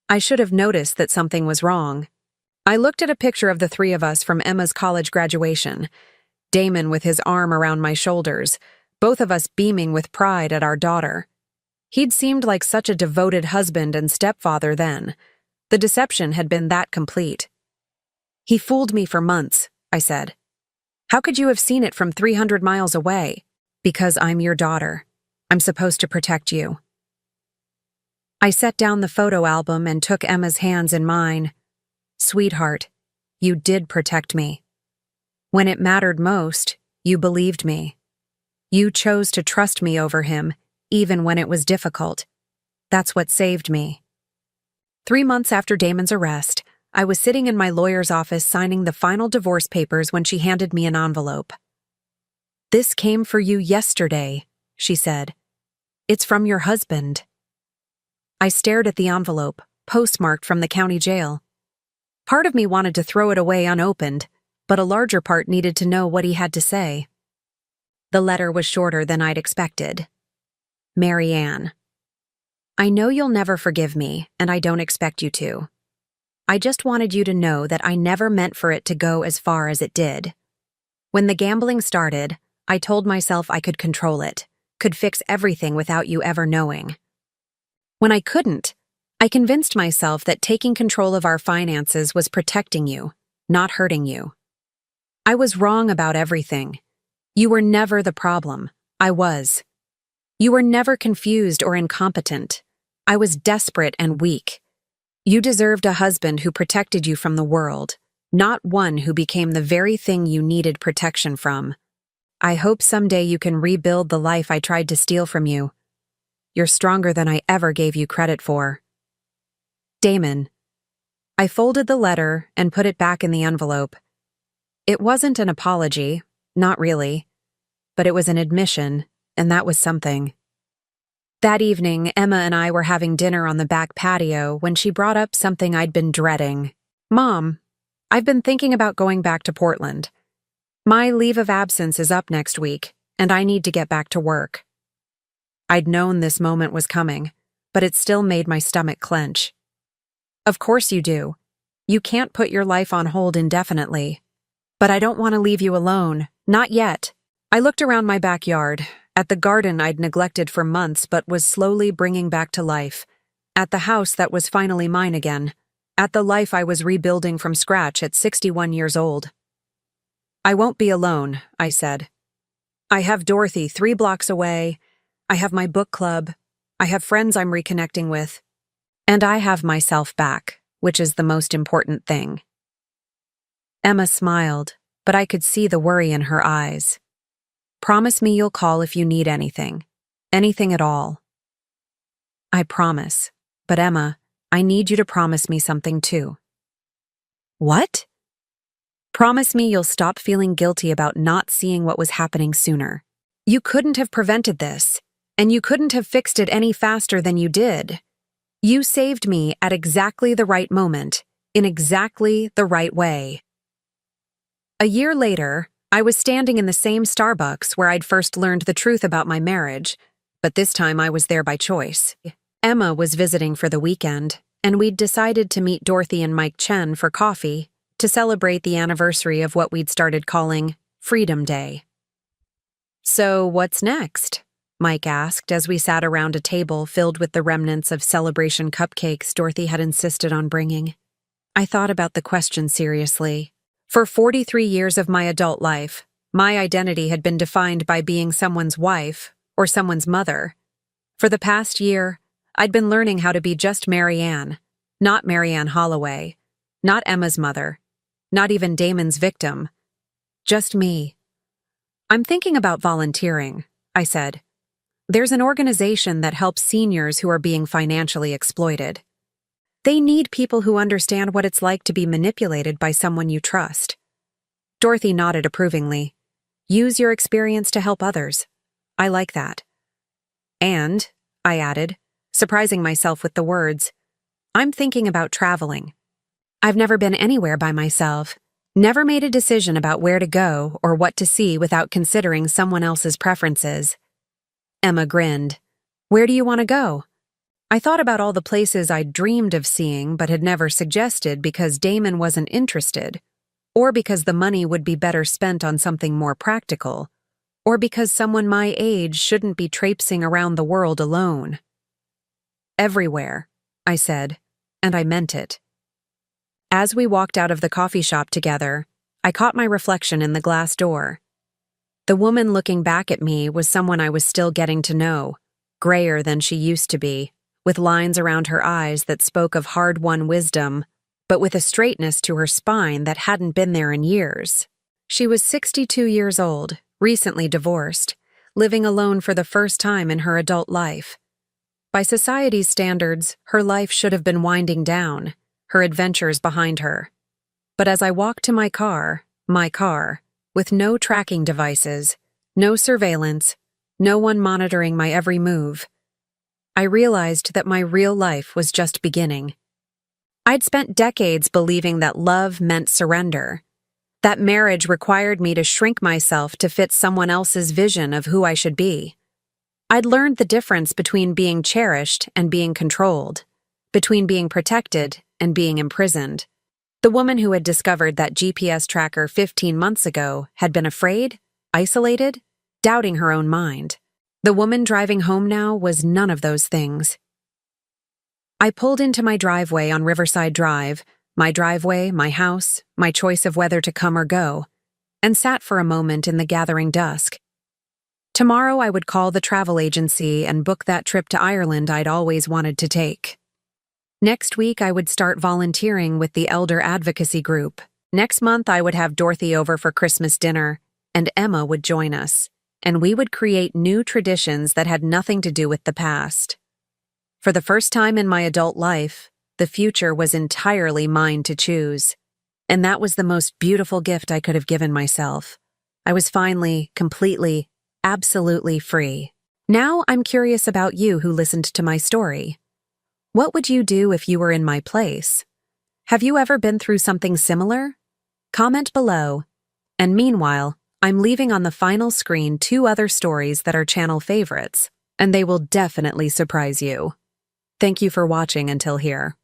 Speaker 1: I should have noticed that something was wrong. I looked at a picture of the three of us from Emma's college graduation, Damon with his arm around my shoulders, both of us beaming with pride at our daughter. He'd seemed like such a devoted husband and stepfather then. The deception had been that complete. "He fooled me for months," I said. "How could you have seen it from 300 miles away?" "Because I'm your daughter. I'm supposed to protect you." I set down the photo album and took Emma's hands in mine. "Sweetheart, you did protect me. When it mattered most, you believed me. You chose to trust me over him, even when it was difficult. That's what saved me." 3 months after Damon's arrest, I was sitting in my lawyer's office signing the final divorce papers when she handed me an envelope. "This came for you yesterday," she said. "It's from your husband." I stared at the envelope, postmarked from the county jail. Part of me wanted to throw it away unopened, but a larger part needed to know what he had to say. The letter was shorter than I'd expected. "Mary Ann, I know you'll never forgive me, and I don't expect you to. I just wanted you to know that I never meant for it to go as far as it did. When the gambling started, I told myself I could control it, could fix everything without you ever knowing. When I couldn't, I convinced myself that taking control of our finances was protecting you, not hurting you. I was wrong about everything. You were never the problem. I was. You were never confused or incompetent. I was desperate and weak. You deserved a husband who protected you from the world, not one who became the very thing you needed protection from. I hope someday you can rebuild the life I tried to steal from you. You're stronger than I ever gave you credit for. Damon." I folded the letter and put it back in the envelope. It wasn't an apology, not really, but it was an admission, and that was something. That evening, Emma and I were having dinner on the back patio when she brought up something I'd been dreading. "Mom, I've been thinking about going back to Portland. My leave of absence is up next week, and I need to get back to work." I'd known this moment was coming, but it still made my stomach clench. "Of course you do. You can't put your life on hold indefinitely. But I don't want to leave you alone, not yet." I looked around my backyard, at the garden I'd neglected for months but was slowly bringing back to life, at the house that was finally mine again, at the life I was rebuilding from scratch at 61 years old. "I won't be alone," I said. "I have Dorothy 3 blocks away. I have my book club. I have friends I'm reconnecting with. And I have myself back, which is the most important thing." Emma smiled, but I could see the worry in her eyes. "Promise me you'll call if you need anything. Anything at all." "I promise. But Emma, I need you to promise me something too." "What?" "Promise me you'll stop feeling guilty about not seeing what was happening sooner. You couldn't have prevented this, and you couldn't have fixed it any faster than you did. You saved me at exactly the right moment, in exactly the right way." A year later, I was standing in the same Starbucks where I'd first learned the truth about my marriage, but this time I was there by choice. Emma was visiting for the weekend, and we'd decided to meet Dorothy and Mike Chen for coffee to celebrate the anniversary of what we'd started calling Freedom Day. "So what's next?" Mike asked as we sat around a table filled with the remnants of celebration cupcakes Dorothy had insisted on bringing. I thought about the question seriously. For 43 years of my adult life, My identity had been defined by being someone's wife or someone's mother. For the past year, I'd been learning how to be just Marianne, not Marianne Holloway, not Emma's mother, not even Damon's victim. Just me. I'm thinking about volunteering, I said. There's an organization that helps seniors who are being financially exploited. They need people who understand what it's like to be manipulated by someone you trust. Dorothy nodded approvingly. Use your experience to help others. I like that. And, I added, surprising myself with the words, I'm thinking about traveling. I've never been anywhere by myself, never made a decision about where to go or what to see without considering someone else's preferences. Emma grinned. Where do you want to go? I thought about all the places I'd dreamed of seeing but had never suggested because Damon wasn't interested, or because the money would be better spent on something more practical, or because someone my age shouldn't be traipsing around the world alone. Everywhere, I said, and I meant it. As we walked out of the coffee shop together, I caught my reflection in the glass door. The woman looking back at me was someone I was still getting to know, grayer than she used to be, with lines around her eyes that spoke of hard-won wisdom, but with a straightness to her spine that hadn't been there in years. She was 62 years old, recently divorced, living alone for the first time in her adult life. By society's standards, her life should have been winding down, her adventures behind her. But as I walked to my car, with no tracking devices, no surveillance, no one monitoring my every move, I realized that my real life was just beginning. I'd spent decades believing that love meant surrender, that marriage required me to shrink myself to fit someone else's vision of who I should be. I'd learned the difference between being cherished and being controlled, between being protected and being imprisoned. The woman who had discovered that GPS tracker 15 months ago had been afraid, isolated, doubting her own mind. The woman driving home now was none of those things. I pulled into my driveway on Riverside Drive, my driveway, my house, my choice of whether to come or go, and sat for a moment in the gathering dusk. Tomorrow I would call the travel agency and book that trip to Ireland I'd always wanted to take. Next week I would start volunteering with the Elder Advocacy Group. Next month I would have Dorothy over for Christmas dinner, and Emma would join us, and we would create new traditions that had nothing to do with the past. For the first time in my adult life, the future was entirely mine to choose. And that was the most beautiful gift I could have given myself. I was finally, completely, absolutely free. Now I'm curious about you who listened to my story. What would you do if you were in my place? Have you ever been through something similar? Comment below. And meanwhile, I'm leaving on the final screen 2 other stories that are channel favorites, and they will definitely surprise you. Thank you for watching until here.